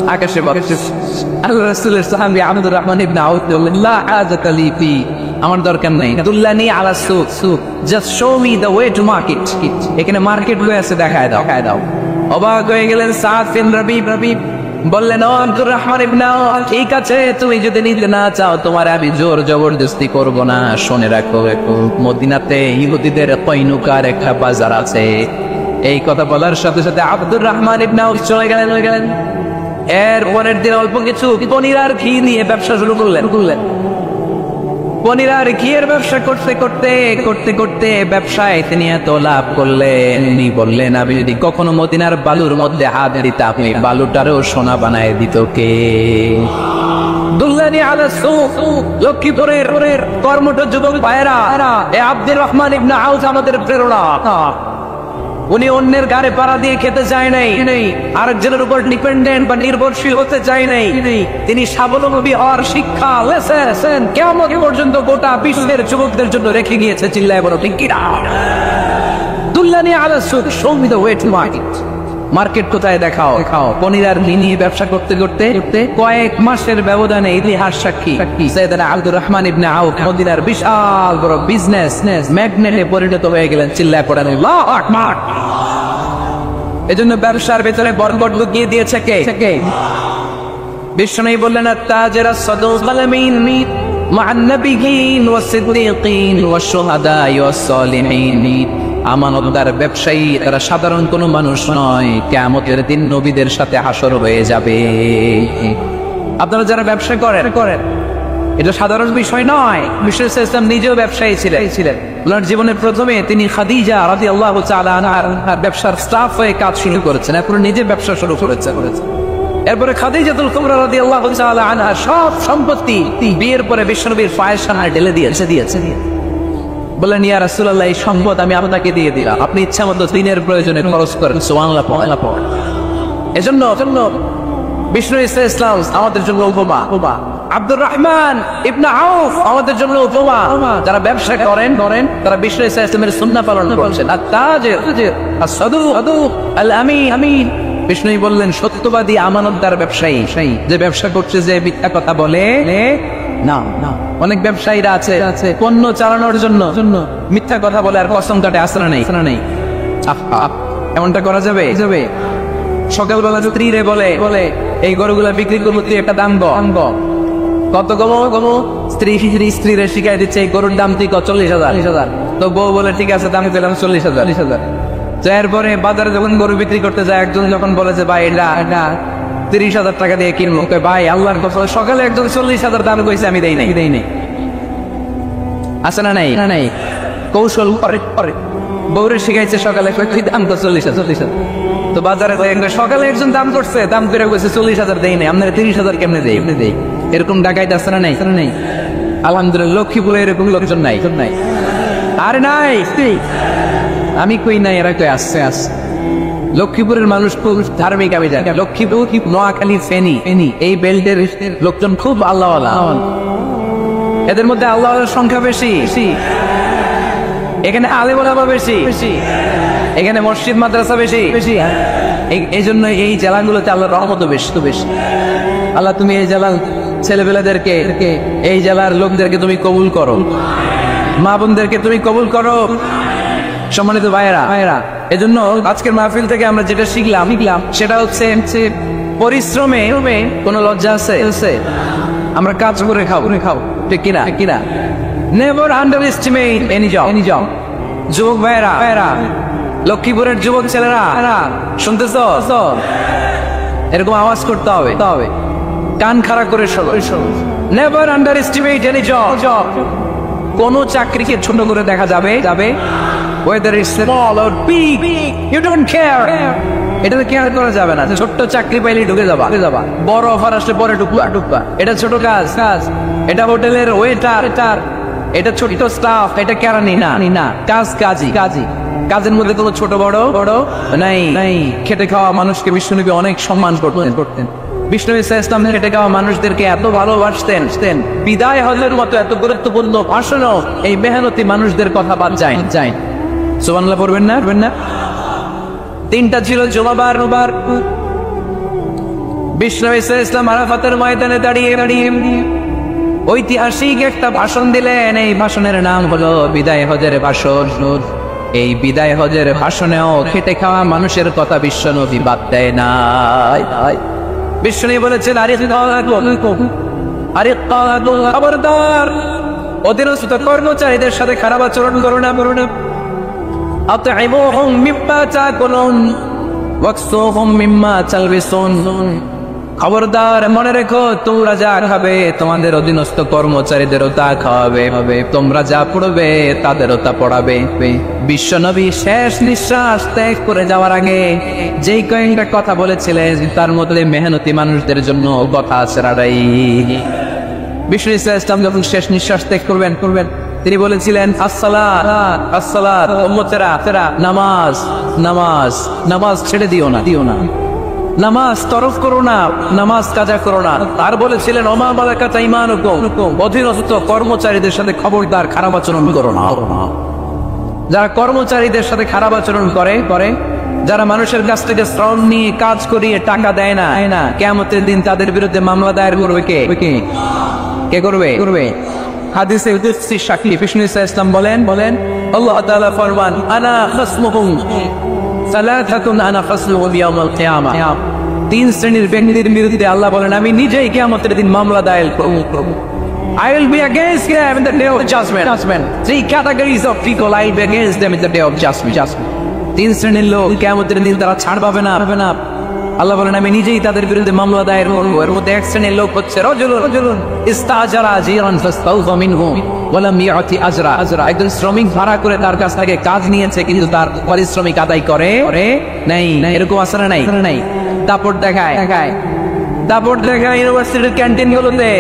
আকাশে বাতাসে। আল্লাহ রাসূলের সাহাবী আব্দুর রহমান ইবনে আউফ বললেন, লা হাজাতা লি ফি, আমার দরকার নাই। দুল্লানি আলা সুক, just show me the way to market. এখানে মার্কেট বই আছে, দেখায় দাও। অবাক হয়ে গেলেন সাদ বিন রবি। বললেন, ও আব্দুর রহমান ইবনে আউফ, ঠিক আছে, তুমি যদি নিতে না চাও তোমার আমি জোর জবরদস্তি করব না। শুনে রাখো, মদিনাতে ইহুদিদের কয়নুকার একটা বাজার আছে। এই কথা বলার সাথে সাথে আব্দুর রহমান ইবনে আউফ চলে গেলেন। এর পরের দিন অল্প কিছু পনির আর ঘি নিয়ে ব্যবসা শুরু করলেন। পনির আর ঘিয়ের ব্যবসা করতে ব্যবসায় তিনি এত লাভ করলেন, উনি বললেন, আমি যদি কখনো মদিনার বালুর মধ্যে হাত দিতাম, বালুটারও সোনা বানায় দিত কে? দুল্লানি আলা সুক, লক্ষ্মীপুরের কর্মঠ যুবক ভাইরা, এ আব্দুর রহমান ইবনে আউফ আমাদের প্রেরণা। উনি অন্যের গাড়ে পাড়া দিয়ে খেতে চায় নাই, আরেকজনের উপর ডিপেন্ডেন্ট বা নির্ভরশীল হতে চায় নাই। তিনি স্বাবলম্বী হওয়ার শিক্ষা লেসেন কিয়ামত পর্যন্ত গোটা বিশ্বের যুবকদের জন্য রেখে গিয়েছে। চিল্লায় বলো ঠিক কিনা? দুল্লানি আলা সুক, show me the way to market. Market কোথায় দেখাও। পনির আর ঘি নিয়ে ব্যবসা করতে কয়েক মাসের ব্যবধানে ইতিহাস সাক্ষী সাইয়েদনা আব্দুর রহমান ইবনে আউফ মদিনার বিশাল বড় বিজনেস ম্যাগনেটে পরিণত হয়ে গেলেন। চিল্লায় পড়েন আল্লাহু আকবার। এজন্য ব্যবসার ভেতরে বরকত লুকিয়ে দিয়েছে কে? বিশ্বনবী বললেন, আত-তাজিরু সাদুক আল-আমিন মা'আন নাবিয়্যিন ওয়াস সিদ্দীকিন ওয়াস শুহাদা'i ওয়াস সালিহিন। আমানতদার ব্যবসায়ী তারা সাধারণ কোনো মানুষ নয়, কিয়ামতের দিন নবীদের সাথে হাসর হয়ে যাবে। আপনারা যারা ব্যবসা করেন, এটা সাধারণ বিষয় নয়। বিশ্বনবী সাল্লাল্লাহু আলাইহি ওয়াসাল্লাম নিজেও ব্যবসায়ী ছিলেন। ওনার জীবনের প্রথমে তিনি খাদিজা রাদিয়াল্লাহু তাআলা আনহার ব্যবসার স্টাফ হয়ে কাজ শুরু করেছেন, এরপর নিজে ব্যবসা শুরু করেছেন। এরপরে খাদিজাতুল কুবরা রাদিয়াল্লাহু তাআলা আনহা সব সম্পত্তি বিয়ের পরে বিশ্বনবীর পায়ের সামনে ঢেলে দিয়েছে। বললেন, ইয়া রাসূলুল্লাহ, এই সম্পদ আমি আপনাকে দিয়ে দিলাম, আপনি ইচ্ছা মতো দিনের প্রয়োজনে খরচ করেন। সুবহানাল্লাহ পড়। এজন্য বিষ্ণু ইসলাম আমাদের জন্য উপমা, আব্দুর রহমান ইবনে আউফ আমাদের জন্য উপমা। যারা ব্যবসা করেন তারা বিষ্ণু ইসলামের সুন্নাহ পালন করছেন। আর-তাজির আস-সাদুক আল-আমিন, বিষ্ণু বললেন সত্যবাদী আমানতদার ব্যবসায়ী, যে ব্যবসা করছে যে মিথ্যা কথা বলে না। অনেক ব্যবসায়ীরা আছে পণ্য চালানোর জন্য মিথ্যা কথা বলে আর কসম কাটে, আসরা নেই। এমনটা করা যাবে? সকালবেলা স্ত্রীরে বলে এই গরুগুলা বিক্রি করবো, তুই একটা দাম কত কমো? স্ত্রীরে শিখাই দিচ্ছে এই গরুর দাম তুই 40,000। তো বউ বলে ঠিক আছে, দাম পেলাম 40,000। এরপরে বাজারে যখন গরু বিক্রি করতে যায়, একজন যখন বলে যে ভাই এটা 30,000 টাকা দিয়ে কিনবো, ভাই আল্লাহর কসম সকালে একজন 40,000 দাম কইছে, আমি দেই নাই। আছে না নাই? কৌশল করে বউরে শিখাইছে সকালে, তুই দাম তো 40,000। তো বাজারে সকালে একজন দাম করছে, দাম করে কইছে 40,000 দেই নাই, আপনারা 30,000 কেমনে দেই? এরকম ডাকাইতে আছে না নাই? আলহামদুলিল্লাহ লক্ষ্মীপুরে এরকম লোকজন নাই। আর নাই, আমি কই নাই, এরা কই আসছে। লক্ষ্মীপুরের মানুষ খুব ধার্মিক, আমি জানি। লক্ষ্মীপুর, নোয়াখালী, ফেনী এই বেল্টের লোকজন খুব আল্লাহওয়ালা। এদের মধ্যে আল্লাহওয়ালার সংখ্যা বেশি। এখানে আলেম ওলামা বেশি, এখানে মসজিদ মাদ্রাসা বেশি। এই জন্য এই জেলাগুলোতে আল্লাহর রহমত বেশি। আল্লাহ তুমি এই জেলার ছেলেপেলেদেরকে, এই জেলার লোকদেরকে তুমি কবুল করো, মা বোনদেরকে তুমি কবুল করো। সম্মানিত ভাইয়েরা, এজন্য আজকের মাহফিল থেকে আমরা যেটা শিখলাম সেটা হচ্ছে পরিশ্রমে কোনো লজ্জা আছে? আমরা কাজ করে খাও ঠিক কিনা কিনা? Never underestimate any job. যুবক ভাইরা, লক্ষ্মীপুরের যুবক ছেলেরা শুনতেছ? এরকম আওয়াজ করতে হবে, কান খাড়া করে শোনো। Never underestimate any job. কোন চাকরিকে ছোট করে দেখা যাবে whether it's small or big, you don't care. এটাতে কেয়ার করা যাবে না। ছোট্ট চাকরি পাইলে ঢুকে যাবা, বড় অফার আসলে পরে ঢুকবা। এটা ছোট কাজ। এটা হোটেলের ওয়েটার, এটা ছোট্ট স্টাফ, এটা কেরানি না। কাজের মধ্যে কোনো ছোট বড় নাই। খেটে খাওয়া মানুষকে বিষ্ণুনবী অনেক সম্মান করতেন। বিষ্ণু ইসলাম খেটে খাওয়া মানুষদেরকে এত ভালোবাসতেন। বিদায় হজের মতো এত গুরুত্বপূর্ণ ভাষণও এই মেহনতি মানুষদের কথা বাদ যায়। সুবহানাল্লাহ পড়বেন না? তিনটা ছিল জুমাবার। বিষ্ণু ইসলাম আরাফাতের ময়দানে দাঁড়িয়ে ঐতিহাসিক একটা ভাষণ দিলেন। এই ভাষণের নাম হলো বিদায় হজের ভাষণ। এই বিদায় হজের ভাষণেও খেটে খাওয়া মানুষের কথা বিশ্বনবী বাদ দেয় না। বিশ্বনবী বলেছেন, খবরদার, অধীনস্থ কর্মচারীদের সাথে খারাপ আচরণ করো না। আতঈমুহুম মিম্মা তাকুলুন ওয়াকসুহুম মিম্মা তালবিসুন। খবরদার, মনে রেখো, তোমরা যা খাবে তোমাদের অধীনস্থ কর্মচারীদেরও তা খাওয়াবে, তোমরা যা পড়বে তাদেরও তা পড়াবে। বিশ্বনবী শেষ নিঃশ্বাস ত্যাগ করে যাওয়ার আগে যেই কয়েকটা কথা বলেছিলেন তার মধ্যে মেহনতি মানুষদের জন্য কথা আছে রাড়াই। বিষ্ণু ইসলাম যখন শেষ নিঃশ্বাস ত্যাগ করবেন তিনি বলেছিলেন, আসসালাত উম্মতেরা, নামাজ ছেড়ে দিও না, নামাজ তরফ করো না, নামাজ কাজা করো না। আর বলেছিলেন, ওমা মালাকাত আইমানুকুম, অধীনস্থ কর্মচারীদের সাথে খবরদার খারাপ আচরণ করো না। যারা কর্মচারীদের সাথে খারাপ আচরণ করে, যারা মানুষের কাছ থেকে শ্রম নিয়ে কাজ করিয়ে টাকা দেয় না, কিয়ামতের দিন তাদের বিরুদ্ধে মামলা দায়ের করবে কে করবে? হাদিসে উদ্দেশ্যি সাক্ষী বিষ্ণু ইসলাম বলেন আল্লাহ তাআলা ফরমান, আনা খাসমুহুম সালাতাতুন আনা খাসমুহুম ইয়াউমাল কিয়ামা। তিন শ্রেণীর ব্যক্তির বিরুদ্ধে আল্লাহ বলেন, আমি নিজেই কিয়ামতের দিন মামলা দায়ের করব। I will be against them in the day of judgment. Three categories of people, I will be against them in the day of judgment. তিন শ্রেণীর লোক কিয়ামতের দিন তারা ছাড় পাবে না। আল্লাহ বলেন, আমি নিজেই তাদের বিরুদ্ধে মামলা দায়ের করব। এর মধ্যে এক শ্রেণীর লোক হচ্ছে রাজুলুন ইস্তাজারা জিরান ফাস্তাউযা মিনহু ওয়া লাম ইয়াতি আজরা। একজন শ্রমিক ভাড়া করে তার কাছ থেকে কাজ নিয়েছে, কিন্তু তার পারিশ্রমিক আদায় করে নাই। এরকম আছে না নাই? দাপট দেখায় ইউনিভার্সিটির ক্যান্টিন গুলোতে।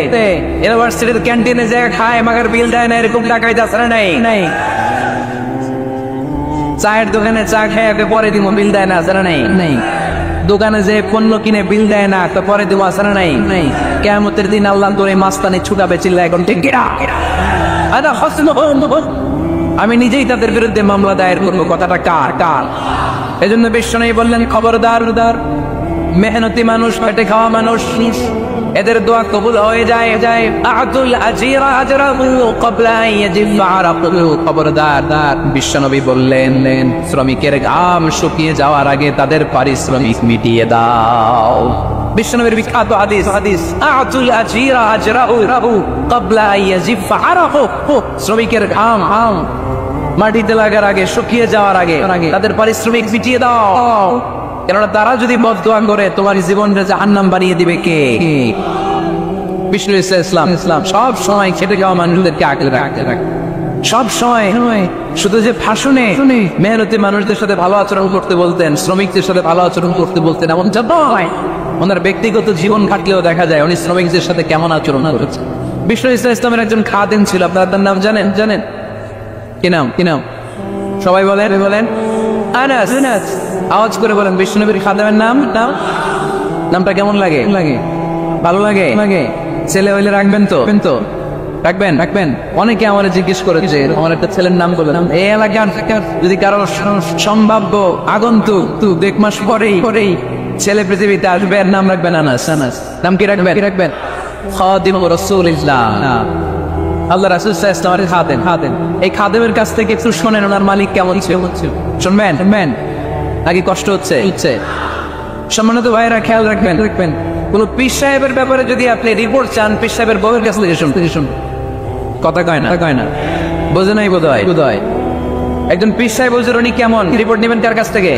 ইউনিভার্সিটির ক্যান্টিনে যে খায় মাগার বিল দেয় না, এরকম টাকায় যাচ্ছে না নাই? চায়ের দোকানে চা খেয়ে পরে দিব, বিল দেয় না, আছে না নাই? দোকানে যে পণ্য কিনে বিল দেয় না, তো পরে দিব, আছে না নাই? কিয়ামতের দিন আল্লাহ তোরে মাস্তানি ছুটাবে, চিল্লা এখন ঠিক কিনা? আমি নিজেই তাদের বিরুদ্ধে মামলা দায়ের করবো। কথাটা কার? এজন্য বিশ্বনবী বললেন, খবরদার, মেহনতি মানুষ, পেটে খাওয়া মানুষ, এদের দোয়া কবুল হয়ে যায়। আতুল আজিরা আজরাহু ক্বাবলা আন ইয়াজিফা আরাকুহু। খবরদার, বিশ্বনবী বললেন, শ্রমিকের ঘাম শুকিয়ে যাওয়ার আগে তাদের পারিশ্রমিক মিটিয়ে দাও। বিশ্বনবীর বিখ্যাত হাদিস, আতুল আজিরা আজরাহু ক্বাবলা আন ইয়াজিফা আরাকুহু। শ্রমিকের ঘাম মাটিতে লাগার আগে, শুকিয়ে যাওয়ার আগে তাদের পারিশ্রমিক মিটিয়ে দাও। কেননা তারা যদি বদদোয়া করে তোমার জীবনটা জাহান্নাম বানিয়ে দিবে কে? বিষ্ণু ইসলাম সব সময় খেটে যাওয়া মানুষদেরকে আগলে রাখতে সব সময় শুধু যে ভাষণে মেহনতি মানুষদের সাথে ভালো আচরণ করতে বলতেন, শ্রমিকদের সাথে ভালো আচরণ করতে বলতেন, এমন নয়। ওনার ব্যক্তিগত জীবন ঘাটলেও দেখা যায় উনি শ্রমিকদের সাথে কেমন আচরণ করেছেন। বিষ্ণু ইসলামের একজন খাদেম ছিল, আপনারা তার নাম জানেন? কি নাম? সবাই বলেন আনাস। আওয়াজ করে বলেন বিষ্ণুনবীর খাদেমের নামটা কেমন লাগে? ভালো লাগে? ছেলে হইলে রাখবেন তো? রাখবেন। অনেকে আমার জিজ্ঞেস করেছে, আমার একটা ছেলের নাম বলে, এই এলাকার যদি কারো সম্ভাব্য আগন্তুক 1 মাস পরেই ছেলে পৃথিবীতে আসবে, এর নাম রাখবেন আনাস। নাম কি রাখবেন? খাদিম রাসূলুল্লাহ, আল্লাহ রাসূল সাল্লাল্লাহু আলাইহি ওয়াসাল্লামের খাদেম। এই খাদেমের কাছ থেকে একটু শোনেন ওনার মালিক কেমন ছিল। শুনবেন নাকি কষ্ট হচ্ছে? সম্মানিত ভাইয়েরা খেয়াল রাখবেন, কোন পীর সাহেবের ব্যাপারে যদি আপনি রিপোর্ট চান, পীর সাহেবের বউয়ের কাছ থেকে শুনুন। কথা কয় না, বোঝে নাই বোধ হয়। একজন পীর সাহেব হুজুর উনি কেমন, রিপোর্ট নেবেন কার কাছ থেকে?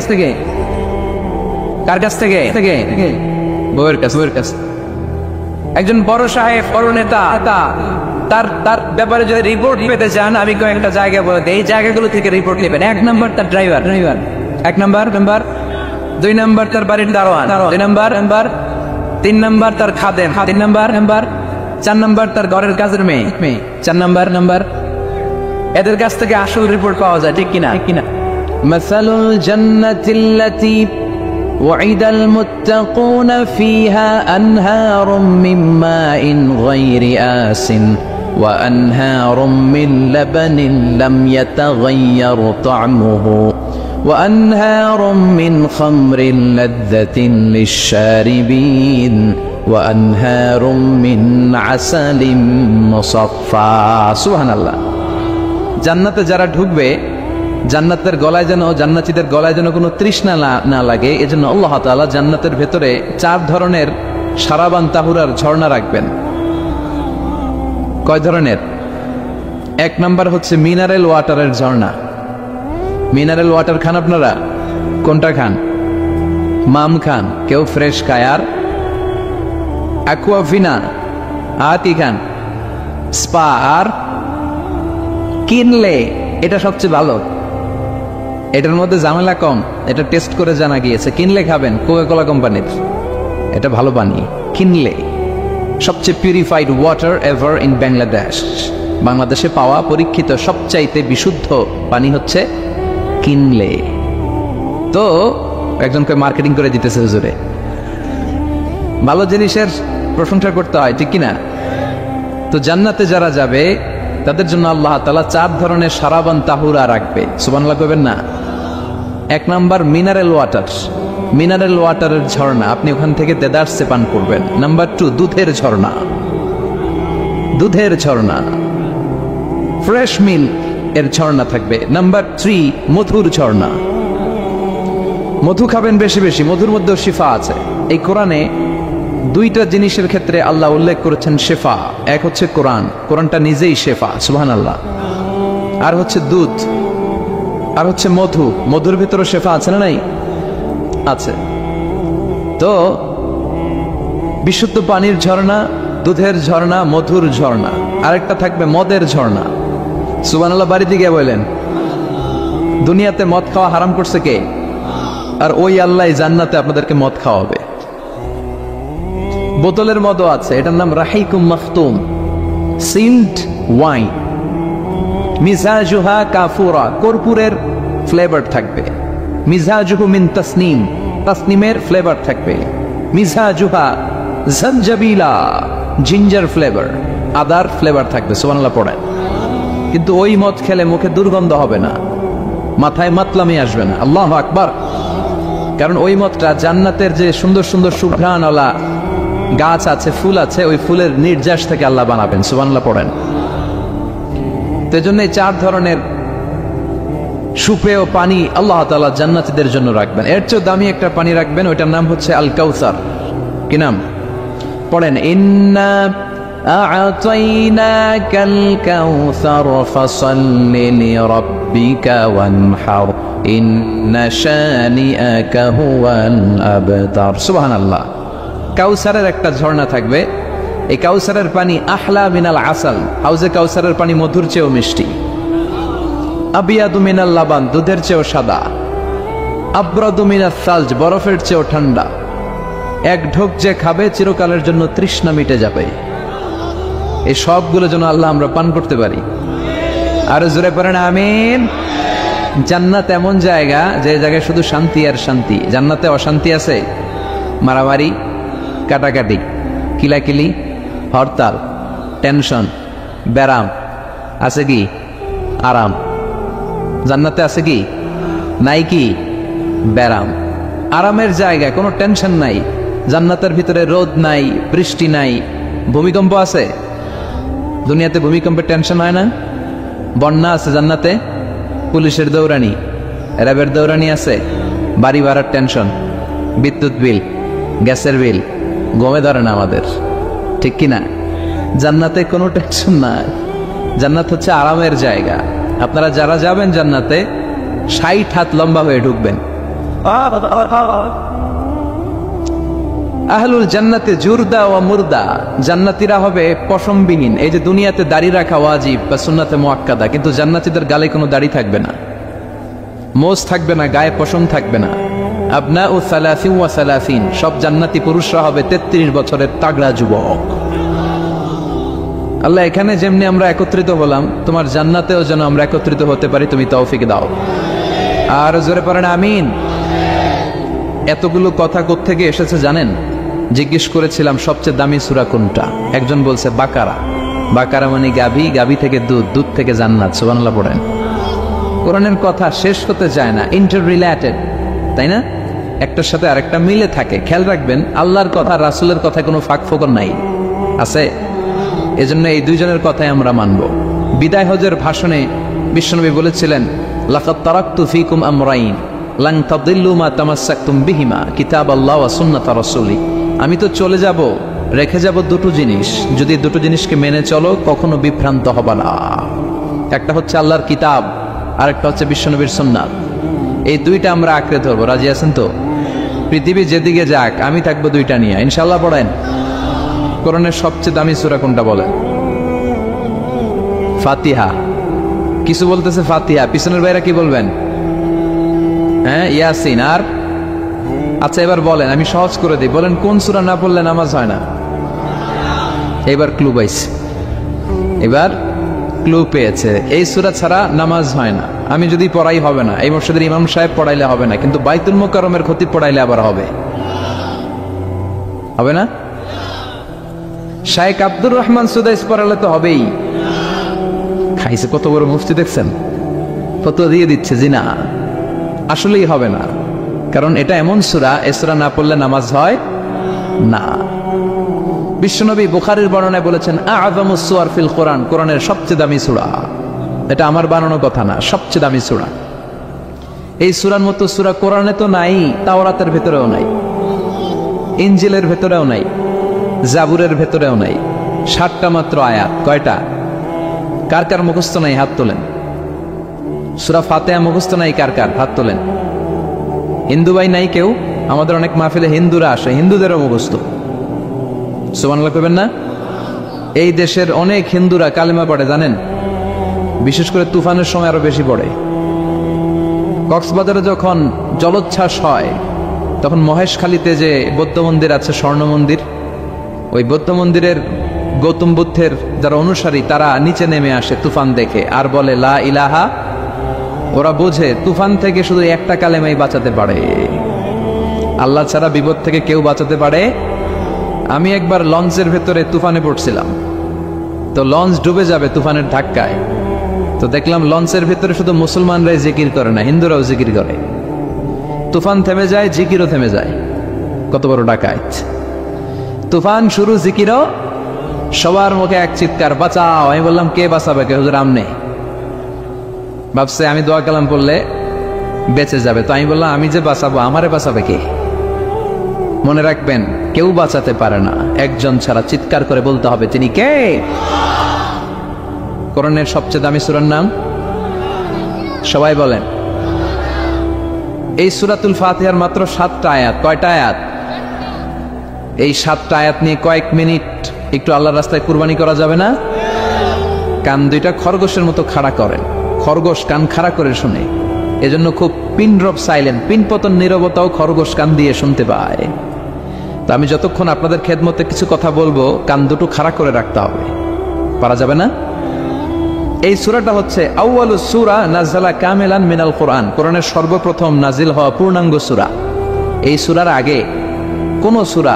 বউয়ের কাছ। একজন বড় সাহেব, বড় নেতা, তার ব্যাপারে যদি রিপোর্ট পেতে চান, আমি কয়েকটা জায়গা বলে দিই, এই জায়গাগুলো থেকে রিপোর্ট নেবেন। 1 নম্বর তার ড্রাইভার, 1 নম্বর। 2 নম্বর তার বাড়ির দারোয়ান, 2 নম্বর। 3 নম্বর তার খাদেম, 3 নম্বর। 4 নম্বর তার ঘরের কাজের মেয়ে, 4 নম্বর। এদের কাছ থেকে আসল রিপোর্ট পাওয়া যায়, ঠিক কিনা? মাসালুল জান্নাতিল্লাতী وعد المتقون فيها أنهار من ماء غير آسن وأنهار من لبن لم يتغير طعمه وأنهار من خمر لذة للشاربين وأنهار من عسل مصفى سبحان الله জান্নাতে যারা ঢুকবে, জান্নাতের গলায় যেন, জান্নাতীদের গলায় যেন কোনো তৃষ্ণা না লাগে, এজন্য আল্লাহ তাআলা জান্নাতের ভেতরে 4 ধরনের সারাবান তাহুরার ঝর্ণা রাখবেন। কয় ধরনের? 1 নাম্বার হচ্ছে মিনারেল ওয়াটারের ঝর্ণা। মিনারেল ওয়াটার খান আপনারা? কোনটা খান? মাম খান, কেউ ফ্রেশ খায়, আর অ্যাকুয়াফিনা আর কি খান? স্পা আর কিনলে, এটা সবচেয়ে ভালো। এটার মধ্যে ঝামেলা কম, এটা টেস্ট করে জানা গিয়েছে। কিনলে খাবেন, কোকা-কোলা কোম্পানির, এটা ভালো পানি। কিনলে সবচেয়ে purified water ever in Bangladesh. বাংলাদেশে পাওয়া পরীক্ষিত সবচাইতে বিশুদ্ধ পানি হচ্ছে কিনলে। তো একজনকে মার্কেটিং করে দিতেছে হুজুরে। ভালো জিনিসের প্রশংসা করতে হয়, ঠিক কিনা? তো জান্নাতে যারা যাবে তাদের জন্য আল্লাহ তাআলা 4 ধরনের সারাবান তাহুরা রাখবে। সুবহানাল্লাহ কইবেন না? 1 নাম্বার মিনারেল ওয়াটার, মিনারেল ওয়াটারের ঝর্ণা, আপনি ওখান থেকে দেদারসে পান করবেন। নাম্বার 2 দুধের ঝর্ণা, দুধের ঝর্ণা, ফ্রেশ মিল্ক এর ঝর্ণা থাকবে। নাম্বার 3 মধুর ঝর্ণা, মধু খাবেন বেশি বেশি, মধুর মধ্যেও শিফা আছে। এই কোরআনে 2টা জিনিসের ক্ষেত্রে আল্লাহ উল্লেখ করেছেন শেফা। এক হচ্ছে কোরআন, কোরআনটা নিজেই শেফা, সুবহানাল্লাহ। আর হচ্ছে দুধ, আর হচ্ছে মধু, মধুর ভিতরে শেফা আছে না নাই? আছে। তো বিশুদ্ধ পানির ঝর্ণা, দুধের ঝর্ণা, মধুর ঝর্ণা, আরেকটা থাকবে মদের ঝর্ণা। সুবহানাল্লাহ বাড়িতে গিয়ে বলেন, দুনিয়াতে মদ খাওয়া হারাম করছে কে? আর ওই আল্লাহ জান্নাতে আপনাদেরকে মদ খাওয়াবে। বোতলের মদও আছে, এটার নাম রাহিকুম মাখতুম, সিল্ড ওয়াইন। মিজাজুহা কাফুরা, কর্পূরের ফ্লেভার থাকবে। মিজাজুহু মিন তাসনিম, তাসনিমের ফ্লেভার থাকবে। মিজাজুহা জানজাবিলা, জিঞ্জার ফ্লেভার, আদার ফ্লেভার থাকবে। সুবহানাল্লাহ পড়েন। কিন্তু ওই মদ খেলে মুখে দুর্গন্ধ হবে না, মাথায় মাতলামি আসবে না। আল্লাহু আকবার। কারণ ওই মদটা জান্নাতের যে সুন্দর সুন্দর সুঘ্রাণওয়ালা গাছ আছে, ফুল আছে, ওই ফুলের নির্যাস থেকে আল্লাহ বানাবেন। সুবহানাল্লাহ পড়েন। তো এজন্য 4 ধরনের সুপেয় পানি আল্লাহ তাআলা জান্নাতীদের জন্য রাখবেন। এর চেয়ে দামি একটা পানি রাখবেন, ওইটার নাম হচ্ছে আল কাউসার। কি নাম? পড়েন, ইন্না আ'তাইনাকাল কাউসার ফাসাল্লি লিরাব্বিকা ওয়ানহার ইন্না শানিআকা হুয়াল আবতার। সুবহানাল্লাহ। কাউসারের একটা ঝর্ণা থাকবে। এই কাউসারের পানি আহলা মিনাল আসাল, হাউজে কাউসারের পানি মধুর চেয়েও মিষ্টি। আবিয়াদু মিনাল লাবান, দুধের চেয়েও সাদা। আবরাদু মিনাস সালজ, বরফের চেয়েও ঠান্ডা। এক ঢোক যে খাবে চিরকালের জন্য তৃষ্ণা মিটে যাবে। এই সবগুলো যেন আল্লাহ আমরা পান করতে পারি। আর জোরে পড়েন আমিন। জান্নাত এমন জায়গা, যে জায়গায় শুধু শান্তি আর শান্তি। জান্নাতে অশান্তি আছে? মারামারি, কাটাকাটি, কিলাকিলি, হরতাল, টেনশন, ব্যারাম আছে কি? আরাম। জান্নাতে আছে কি? নাই কি? ব্যারাম। আরামের জায়গায় কোনো টেনশন নাই। জান্নাতের ভিতরে রোদ নাই, বৃষ্টি নাই, ভূমিকম্প আছে? দুনিয়াতে ভূমিকম্পের টেনশন হয় না? বন্যা আছে জান্নাতে? পুলিশের দৌড়ানি, র্যাবের দৌড়ানি আছে? বাড়ি ভাড়ার টেনশন, বিদ্যুৎ বিল, গ্যাসের বিল গমে ধরে না আমাদের, ঠিক কিনা? জান্নাতে কোনো টেনশন নাই। জান্নাত হচ্ছে আরামের জায়গা। আপনারা যারা যাবেন জান্নাতে 60 হাত লম্বা হয়ে ঢুকবেন। আহলুল জান্নাতে জুরদা ওয়া মুরদা, জান্নাতীরা হবে পশমবিহীন। এই যে দুনিয়াতে দাড়ি রাখা ওয়াজিব বা সুন্নাতে মুআক্কাদা, কিন্তু জান্নাতীদের গালে কোনো দাড়ি থাকবে না, মোজ থাকবে না, গায়ে পশম থাকবে না। আবনাউ সালাসিন ওয়া সালাসিন, সব জান্নাতি পুরুষরা হবে 33 বছরের তাগড়া যুবক। আল্লাহ, এখানে যেমনি আমরা একত্রিত হলাম, তোমার জান্নাতেও যেন আমরা একত্রিত হতে পারি, তুমি তৌফিক দাও। আর জোরে পড়েন আমিন। এতগুলো কথা কোত্থেকে এসেছে জানেন? জিজ্ঞেস করেছিলাম সবচেয়ে দামি সূরা কোনটা, একজন বলছে বাকারা। বাকারা মানে গাভী, গাভী থেকে দুধ, দুধ থেকে জান্নাত। সুবহানাল্লাহ পড়েন। কোরআনের কথা শেষ হতে চায় না, ইন্টার রিলেটেড, তাই না? একটার সাথে আরেকটা মিলে থাকে। খেয়াল রাখবেন, আল্লাহর কথা রাসূলের কথায় কোনো ফাঁক ফোকর নাই, আছে? এজন্য এই দুইজনের কথাই আমরা মানব। বিদায় হজের ভাষণে বিশ্বনবী বলেছিলেন, লাকাদ তারাকতু ফীকুম আমরাইন লান তাদিল্লু মা তামাসসাকতুম বিহিমা কিতাবাল্লাহ ওয়া সুন্নাতা রাসূলি। আমি তো চলে যাব, রেখে যাব দুটো জিনিস, যদি দুটো জিনিসকে মেনে চলো কখনো বিভ্রান্ত হবে না। একটা হচ্ছে আল্লাহর কিতাব, আরেকটা হচ্ছে বিশ্বনবীর সুন্নাত। এই দুইটা আমরা আঁকড়ে ধরবো। রাজি আছেন তো? পৃথিবী যেদিকে যাক আমি থাকবো দুইটা নিয়ে, ইনশাআল্লাহ। পড়েন। কোরআনের সবচেয়ে দামি সূরা কোনটা বলেন? ফাতিহা। কিছু বলতেছে ফাতিহা, পিছনের ভাইরা কি বলবেন? হ্যাঁ, ইয়াসিন। আর আচ্ছা এবার বলেন, আমি সহজ করে দিই, বলেন কোন সূরা না পড়লে নামাজ হয় না? এবার ক্লু পাইছে, এবার ক্লু পেয়েছে। এই সূরা ছাড়া নামাজ হয় না। আমি যদি পড়াই হবে না, এই মসজিদের ইমাম সাহেব পড়াইলে হবে না, কিন্তু বাইতুল মুকাররমের খতিব পড়াইলে আবার হবে, হবে না? শাইখ আব্দুর রহমান সুদাইস পড়ালে তো হবেই। খাইছে কত বড় মুফতি দেখছেন, ফতোয়া দিয়ে দিচ্ছে জি না, আসলেই হবে না। কারণ এটা এমন সূরা, এই সূরা না পড়লে নামাজ হয় না। বিশ্বনবী বুখারীর বর্ণনায় বলেছেন, আ'যামুস সুওয়ার ফিল কোরআন, কোরআনের সবচেয়ে দামি সূরা। এটা আমার বানানো কথা না, সবচেয়ে দামি সূরা। এই সূরার মতো সূরা কোরআনে তো নাই, তাওরাতের ভেতরেও নাই, ইনজিলের ভেতরেও নাই, জাবুরের ভেতরেও নাই। 60টা মাত্র আয়াত। কয়টা? কার কার মুখস্থ নাই হাত তোলেন। সূরা ফাতিহা মুখস্থ নাই কার কার? হাত তোলেন। হিন্দু ভাই নাই কেউ? আমাদের অনেক মাহফিলে হিন্দুরা আসে, হিন্দুদেরও মুখস্থ। সুবহানাল্লাহ কইবেন না? এই দেশের অনেক হিন্দুরা কালেমা পড়ে জানেন, বিশেষ করে তুফানের সময় আরো বেশি পড়ে। কক্সবাজারে যখন জলোচ্ছ্বাস হয়, তখন মহেশখালীতে যে বৌদ্ধ মন্দির আছে, স্বর্ণ মন্দির, ওই বৌদ্ধ মন্দিরের গৌতম বুদ্ধের যারা অনুসারী তারা নিচে নেমে আসে তুফান দেখে, আর বলে লা ইলাহা। ওরা বোঝে তুফান থেকে শুধু একটা কালেমাই বাঁচাতে পারে, আল্লাহ ছাড়া বিপদ থেকে কেউ বাঁচাতে পারে। আমি একবার লঞ্চের ভেতরে তুফানে পড়ছিলাম, তো লঞ্চ ডুবে যাবে তুফানের ধাক্কায়। তো দেখলাম লঞ্চের ভেতরে শুধু মুসলমানরাই জিকির করে না, হিন্দুরাও জিকির করে। তুফান থেমে যায়, জিকিরও থেমে যায়। কত বড় ডাকাত! তুফান শুরু, জিকিরও। সবার মুখে এক চিৎকার, বাঁচাও। আমি বললাম কে বাঁচাবে? কে? হুজুর আমনে। ভাবছে আমি দোয়া কালাম পড়লে বেঁচে যাবে, তো আমি বললাম আমি যে বাঁচাবো, আমারে বাঁচাবে কে? মনে রাখবেন, কেউ বাঁচাতে পারে না, একজন ছাড়া। চিৎকার করে বলতে হবে তিনি কে। কোরআনের সবচেয়ে দামি সূরার নাম সবাই বলেন। এই সূরাতুল ফাতিহার মাত্র 7টা আয়াত। কয়টা আয়াত? এই 7টা আয়াত নিয়ে কয়েক মিনিট একটু আল্লাহর রাস্তায় কুরবানি করা যাবে না? কান দুইটা খরগোশের মতো খাড়া করেন। খরগোশ কান খাড়া করে শুনে, এজন্য খুব পিন ড্রপ সাইলেন্ট, পিন পতন নীরবতাও খরগোশ কান দিয়ে শুনতে পায়। তো আমি যতক্ষণ আপনাদের খেদমতে কিছু কথা বলবো, কান দুটো খাড়া করে রাখতে হবে, পারা যাবে না। এই সূরাটা হচ্ছে আউয়ালুস সূরা নাযালা কামিলান মিনাল কোরআন, কোরআনের সর্বপ্রথম নাজিল হওয়া পূর্ণাঙ্গ সূরা। এই সূরার আগে কোন সূরা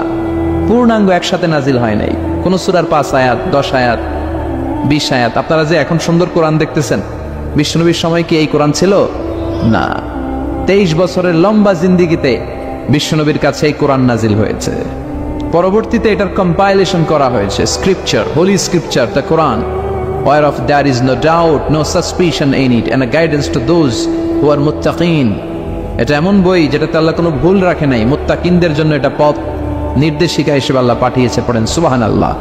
পূর্ণাঙ্গ একসাথে নাজিল হয় নাই। কোন সূরার 5 আয়াত, 10 আয়াত, 20 আয়াত। আপনারা যে এখন সুন্দর কোরআন দেখতেছেন, বিশ্বনবীর সময় কি এই কোরআন ছিল? না। 23 বছরের লম্বা জিন্দেগিতে বিশ্বনবীর কাছে এই কোরআন নাজিল হয়েছে। পরবর্তীতে এটার কম্পাইলেশন করা হয়েছে, scripture, holy scripture, the Quran, whereof there is no doubt, no suspicion in it, and a guidance to those who are muttaqin, এটা এমন বই যেটাতে আল্লাহ কোনো ভুল রাখে নাই, মুত্তাকিনদের জন্য এটা পথ নির্দেশিকা হিসেবে আল্লাহ পাঠিয়েছে। পড়েন সুবহানাল্লাহ।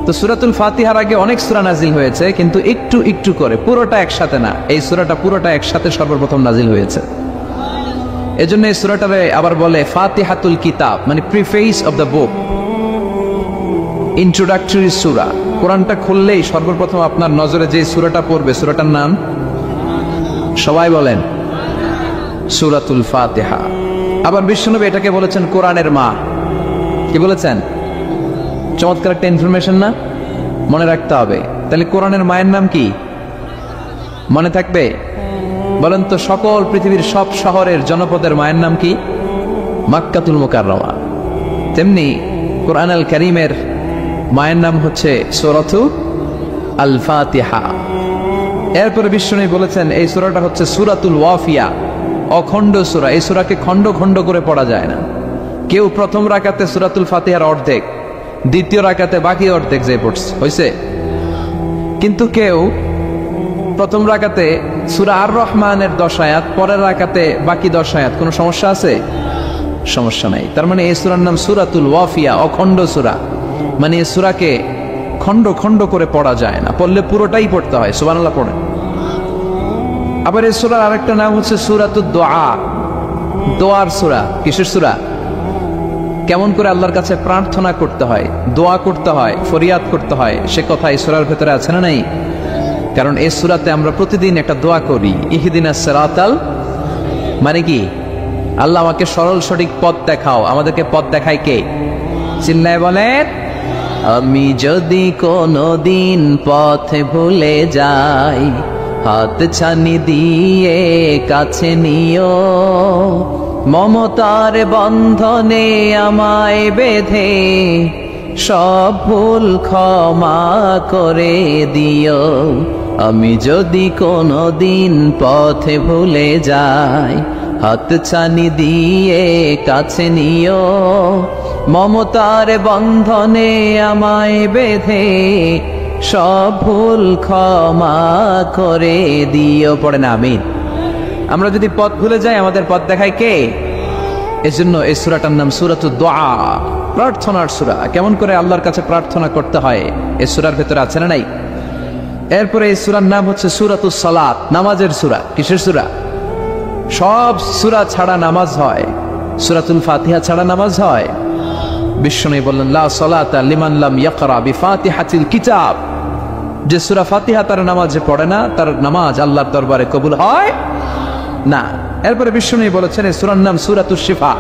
তো সূরাতুল ফাতিহার আগে অনেক সূরা নাজিল হয়েছে, কিন্তু একটু একটু করে, পুরোটা একসাথে না। এই সূরাটা পুরোটা একসাথে সর্বপ্রথম নাজিল হয়েছে। এজন্য এই সূরাটারে আবার বলে ফাতিহাতুল কিতাব, মানে preface of the book, introductory সূরা। কোরআনটা খুললেই সর্বপ্রথম আপনার নজরে যে সূরাটা পড়বে, সূরাটার নাম সবাই বলেন সূরাতুল ফাতিহা। আবার বিশ্বনবী এটাকে বলেছেন কোরআনের মা। কি বলেছেন? চমৎকার একটা ইনফরমেশন না? মনে রাখতে হবে। তাহলে কোরআনের মায়ের নাম কি মনে থাকবে? বলেন তো, সকল পৃথিবীর সব শহরের জনপদের মায়ের নাম কি? মাক্কাতুল মুকাররমা। তেমনি কোরআন আল কারীমের মায়ের নাম হচ্ছে সূরাতু আল ফাতিহা। এরপরে বিশ্বনবী বলেছেন এই সূরাটা হচ্ছে সূরাতুল ওয়াফিয়া, অখণ্ড সূরা। এই সূরাকে খণ্ড খণ্ড করে পড়া যায় না। কেউ প্রথম রাকাতে সূরাতুল ফাতিহার অর্ধেক, দ্বিতীয় রাকাতে বাকি অর্ধেক যে পড়ছে হয়েছে, কিন্তু কেউ প্রথম রাকাতে সূরা আর রহমানের 10 আয়াত, পরের রাকাতে বাকি 10 আয়াত। কোনো সমস্যা আছে? সমস্যা নাই। তার মানে এই সূরার নাম সূরাতুল ওয়াফিয়া, অখণ্ড সূরা। মানে এই সূরাকে খণ্ড খণ্ড করে পড়া যায় না, পড়লে পুরোটাই পড়তে হয়। সুবহানাল্লাহ পড়েন। আবার এই সূরার আরেকটা নাম হচ্ছে সূরাতুদ দুআ, দোয়ার সূরা। কিসের সূরা? কেমন করে আল্লাহর কাছে প্রার্থনা করতে হয়, দোয়া করতে হয়, ফরিয়াদ করতে হয়, সে কথা এই সূরার ভেতরে আছে না নাই? কারণ এই সূরাতে আমরা প্রতিদিন একটা দোয়া করি, ইহদিনাস সিরাতাল, মানে কি? আল্লাহ আমাকে সরল সঠিক পথ দেখাও। আমাদেরকে পথ দেখায় কে? চিল্লায় বলেন, আমি যদি কোনদিন পথে ভুলে যাই, হাত ছানি দিয়ে কাছে নিও, মমতার বন্ধনে আমায় বেঁধে সব ভুল ক্ষমা করে দিও। আমি যদি কোনদিন পথে ভুলে যাই, হাত ছানি দিয়ে কাছে নিও, মমতার বন্ধনে আমায় বেঁধে সব ভুল ক্ষমা করে দিও। পড়েন আমিন। আমরা যদি পথ ভুলে যাই, আমাদের পথ দেখায় কে? এজন্য এই সূরাটার নাম সূরাতুদ দুআ, প্রার্থনার সূরা। কেমন করে আল্লাহর কাছে প্রার্থনা করতে হয় এই সূরার ভেতরে আছে না নাই? এরপরে এই সূরার নাম হচ্ছে সূরাতুস সালাত, নামাজের সূরা। কিসের সূরা? সব সূরা ছাড়া নামাজ হয়, সূরাতুল ফাতিহা ছাড়া নামাজ হয়? বিশ্বনবী বললেন, লা সালাতা লিমান লাম ইয়াকরা বিফাতিহাতিল কিতাব। যে সূরা ফাতিহা তার নামাজে পড়ে না, তার নামাজ আল্লাহর দরবারে কবুল হয় না। এরপরে বিশ্বনবী বলেছেন এই সূরার নাম সূরাতুশ শিফা।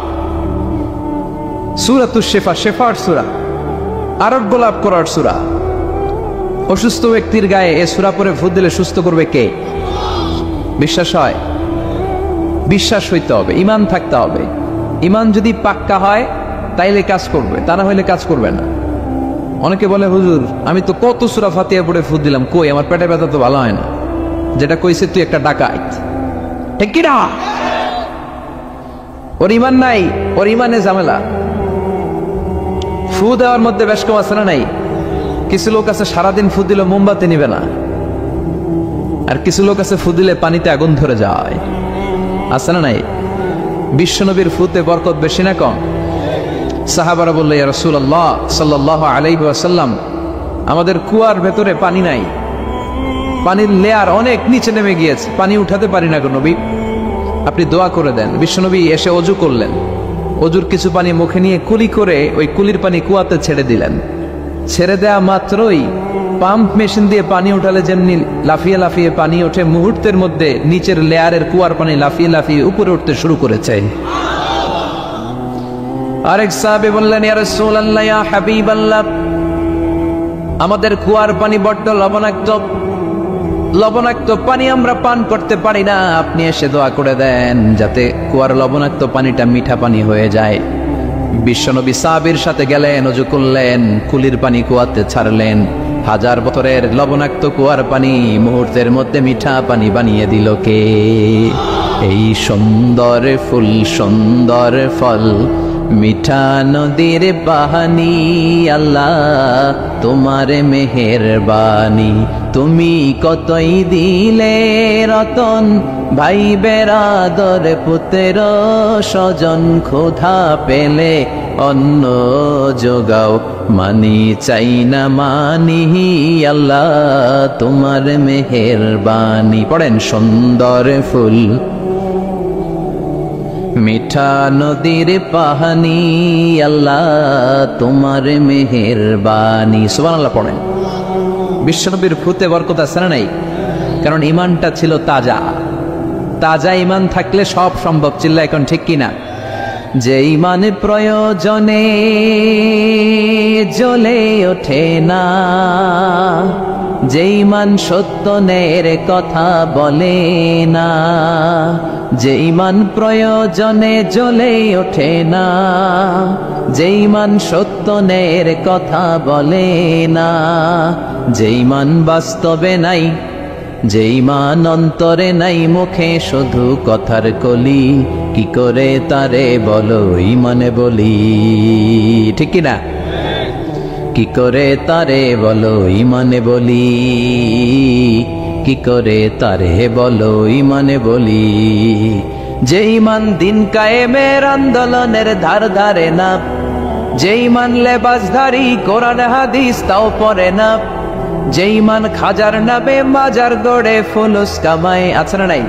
সূরাতুশ শিফা, শিফার সূরা, আরোগ্য লাভ করার সূরা। অসুস্থ ব্যক্তির গায়ে এই সূরা পড়ে ফু দিলে সুস্থ করবে কে? বিশ্বাস হয়? বিশ্বাস হইতে হবে, ঈমান থাকতে হবে। ঈমান যদি পাক্কা হয় তাইলে কাজ করবে, তা না হইলে কাজ করবে না। অনেকে বলে, হুজুর আমি তো কত সূরা ফাতিহা পড়ে ফু দিলাম, কই আমার পেটে ব্যথা তো ভালো হয় না। যেটা কইছে তুই একটা ডাকাত, ঠিক কি না? ওর ঈমান নাই, ওর ঈমানে ঝামেলা। ফু দেওয়ার মধ্যে বেশ কম আছে না নাই? কিছু লোক আছে সারাদিন ফু দিলে মোমবাতি নিবে না, আর কিছু লোক আছে ফু দিলে পানিতে আগুন ধরে যায়, আছে না নাই? বিশ্বনবীর ফুতে বরকত বেশি না কম? সাহাবারা বলল, ইয়া রাসূলুল্লাহ সাল্লাল্লাহু আলাইহি ওয়াসাল্লাম, আমাদের কুয়ার ভেতরে পানি নাই, পানির লেয়ার অনেক নিচে নেমে গিয়েছে, পানি উঠাতে পারি না গো নবী, আপনি দোয়া করে দেন। বিশ্বনবী এসে ওযু করলেন, ওযুর কিছু পানি মুখে নিয়ে কুলি করে ওই কুলির পানি কুয়াতে ছেড়ে দিলেন। ছেড়ে দেয়া মাত্রই পাম্প মেশিন দিয়ে পানি উঠালে যেমনি লাফিয়ে লাফিয়ে পানি ওঠে, মুহূর্তের মধ্যে নিচের লেয়ারের কুয়ার পানি লাফিয়ে লাফিয়ে উপরে উঠতে শুরু করেছে। আরেক সাহাবী বললেন, ইয়া রাসূলুল্লাহ, ইয়া হাবিবাল্লাহ, আমাদের কুয়ার পানি বড্ড লবণাক্ত, লবণাক্ত পানি আমরা পান করতে পারি না, আপনি এসে দোয়া করে দেন যাতে কুয়ার লবণাক্ত পানিটা মিঠা পানি হয়ে যায়। বিশ্বনবী সাহাবীর সাথে গেলেন, ওযু করলেন, কুলির পানি কুয়াতে ছাড়লেন। 1000 বছরের লবণাক্ত কুয়ার পানি মুহূর্তের মধ্যে মিঠা পানি বানিয়ে দিল কে? এই সুন্দর ফুল, সুন্দর ফল, মিঠা নদীর পানি আল্লাহ তোমার মেহেরবানি, তুমি কতই দিলে রতন ভাই বেরাদর পুত্র স্বজন, ক্ষুধা পেলে অন্ন যোগাও, মানি চাই না মানি আল্লাহ তোমার মেহেরবানি। পড়েন সুন্দর ফুল মিঠা নদীর পানি আল্লাহ তোমার মেহেরবানি। সুবহানাল্লাহ পড়েন। বিশ্বনবীর ফুতে বরকত আছে না নাই? কারণ ইমানটা ছিল তাজা। তাজা ইমান থাকলে সব সম্ভব। চিল্লা এখন ঠিক কিনা? যে ইমান প্রয়োজনে জ্বলে ওঠে না, যে ইমান সত্য ন্যায়ের কথা বলে না, যে ইমান প্রয়োজনে জ্বলে ওঠে না, যে ইমান সত্য ন্যায়ের কথা বলে না, যে ইমান বাস্তবে নাই, যে ইমান অন্তরে নাই, মুখে শুধু কথার কলি, কি করে তারে বলো ইমানে বলি? ঠিক কিনা? কি করে তারে বলো ইমানে বলি? কি করে তারে বলো ইমানে বলি? যে ইমান দিন কায়েমের আন্দোলনের ধার ধারে না, যে ইমান লেবাসধারী কোরআন হাদিস তাও পড়ে না, যে ইমান খাজার নামে মাজার গড়ে ফুলুস কামায়, আছে না নাই?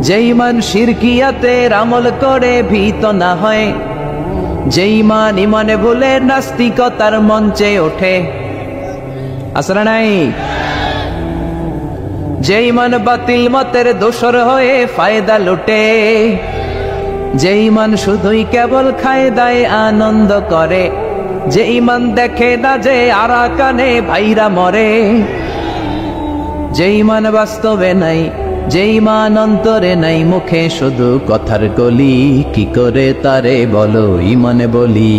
যে ইমান শিরকিয়াতের আমল করে ভীত না হয়, যে ইমান ইমানে ভুলে নাস্তিকতার মঞ্চে ওঠে, আছে না নাই? যে ইমান বাতিল মতের দোসর হয়ে ফায়দা লুটে, যে ইমান শুধুই কেবল খায় দায় আনন্দ করে, যে ইমান দেখে না যে আরাকানে ভাইরা মরে, যে ইমান বাস্তবে নাই, যে ইমান অন্তরে নাই, মুখে শুধু কথার কলি, কি করে তারে বলো ইমানে বলি?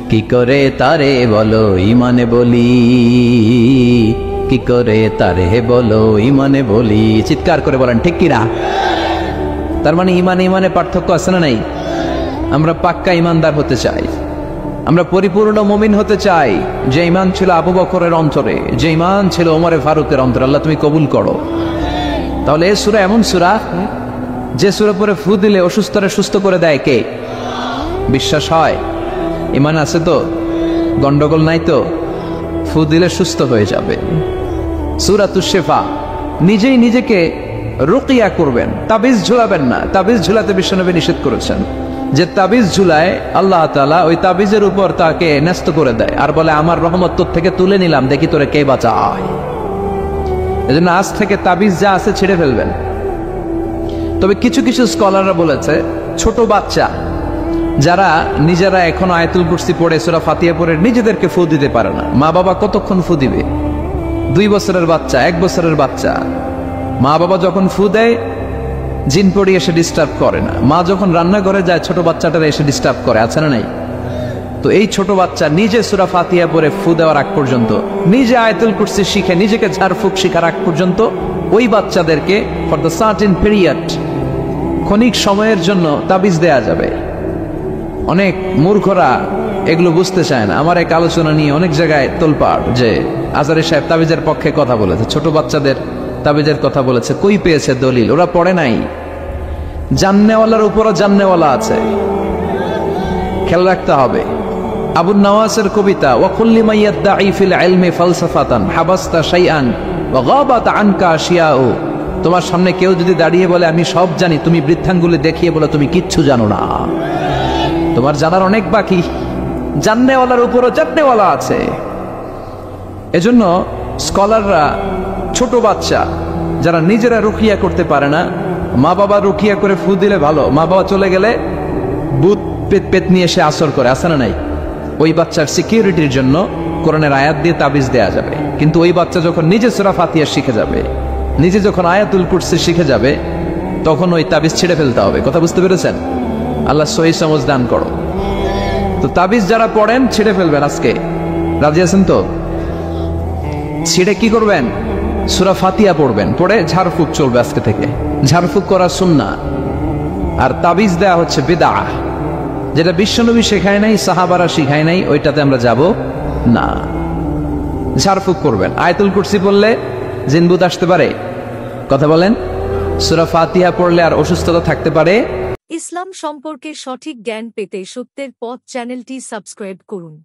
কি করে তারে বলো ইমানে বলি? কি করে তারে বলো ইমানে বলি? চিৎকার করে বলেন ঠিক কিনা? তার মানে ইমানে ইমানে পার্থক্য আছে না নাই? আমরা পাক্কা ইমানদার হতে চাই, আমরা পরিপূর্ণ মুমিন হতে চাই। যে ইমান ছিল আবু বকরের অন্তরে, যে ইমান ছিল ওমরে ফারুকের অন্তরে, আল্লাহ তুমি কবুল করো। তাহলে এই সূরা এমন সূরা যে সূরা পরে ফু দিলে অসুস্থরে সুস্থ করে দেয় কে? বিশ্বাস হয়? ইমান আছে তো? গন্ডগোল নাই তো? ফু দিলে সুস্থ হয়ে যাবে। সূরাতুশ শিফা। নিজেই নিজেকে রুকিয়া করবেন, তাবিজ ঝুলাবেন না। তাবিজ ঝুলাতে বিশ্বনবী নিষেধ করেছেন। যে তাবিজ ঝুলায় আল্লাহ তাআলা ওই তাবিজের উপর তাকে ন্যস্ত করে দেয় আর বলে আমার রহমত তোর থেকে তুলে নিলাম, দেখি তোরে কে বাঁচায়। এজন্য আজ থেকে তাবিজ যা আছে ছেড়ে ফেলবেন। তবে কিছু কিছু স্কলাররা বলেছে ছোট বাচ্চা যারা নিজেরা এখন আয়াতুল কুরসি পড়ে সূরা ফাতিহা পড়ে নিজেদেরকে ফু দিতে পারে না, মা বাবা কতক্ষণ ফু দিবে? 2 বছরের বাচ্চা, 1 বছরের বাচ্চা, মা বাবা যখন ফু দেয় জিন পড়ি এসে ডিস্টার্ব করে না। মা যখন রান্নাঘরে যায় ছোট বাচ্চাটারা এসে ডিস্টার্ব করে, আছে না নাই? তো এই ছোট বাচ্চা নিজে সূরা ফাতিহা পড়ে ফু দেওয়ার আগ পর্যন্ত, নিজে আয়াতুল কুরসি শিখে নিজেকে ঝাড়ফুঁক শিখার আগ পর্যন্ত ওই বাচ্চাদেরকে ফর দ্য সার্টেন পিরিয়ড, ক্ষণিক সময়ের জন্য তাবিজ দেয়া যাবে। অনেক মূর্খরা এগুলো বুঝতে চায় না। আমার এক আলোচনা নিয়ে অনেক জায়গায় তোলপাড় যে আজহারী সাহেব তাবিজের পক্ষে কথা বলেছে, ছোট বাচ্চাদের তাবিজের কথা বলেছে। কই পেয়েছে দলিল? ওরা পড়ে নাই। জান্নেওয়ালার উপরও জান্নেওয়ালা আছে, খেয়াল রাখতে হবে। আবু নওয়াসের কবিতা ওয়াকুল্লি মাইয়াদ্দাঈ ফিল ইলমি ফালসাফাতান হাবাসতা শাইআন ওয়া গাবাত আনকা আশিয়াউ। তোমার সামনে কেউ যদি দাঁড়িয়ে বলে আমি সব জানি, তুমি বৃদ্ধাঙ্গুলি দেখিয়ে বলে তুমি কিচ্ছু জানো না, তোমার জানার অনেক বাকি। জান্নেওয়ালার উপরও জান্নেওয়ালা আছে। এজন্য স্কলাররা ছোট বাচ্চা যারা নিজেরা রুকিয়া করতে পারে না, মা বাবা রুকিয়া করে ফু দিলে ভালো, মা বাবা চলে গেলে ভূত পেত পেত নিয়ে এসে আসর করে, আসে না নাই? ওই বাচ্চার সিকিউরিটির জন্য কোরআনের আয়াত দিয়ে তাবিজ দেয়া যাবে। কিন্তু ওই বাচ্চা যখন নিজে সূরা ফাতিহা শিখে যাবে, নিজে যখন আয়াতুল কুরসি শিখে যাবে, তখন ওই তাবিজ ছেড়ে ফেলতে হবে। কথা বুঝতে পেরেছেন? আল্লাহ সহি সমঝ দান করো। তো তাবিজ যারা পড়েন ছেড়ে ফেলবেন আজকে, রাজি আছেন তো? ছিঁড়ে কি করবেন? সূরা ফাতিহা পড়বেন, পড়ে ঝাড়ফুঁক চলবে আজকে থেকে। ঝাড়ফুঁক করা সুন্নাহ। আর তাবিজ দেয়া হচ্ছে বিদআহ, যেটা বিশ্বনবী শেখায় নাই, সাহাবারা শিখায় নাই, ওইটাতে আমরা যাব না। ঝাড়ফুঁক করবেন। আয়াতুল কুরসি পড়লে জিনবুত আসতে পারে? কথা বলেন। সূরা ফাতিহা পড়লে আর অসুস্থতা থাকতে পারে? ইসলাম সম্পর্কে সঠিক জ্ঞান পেতে সত্যের পথ চ্যানেলটি সাবস্ক্রাইব করুন।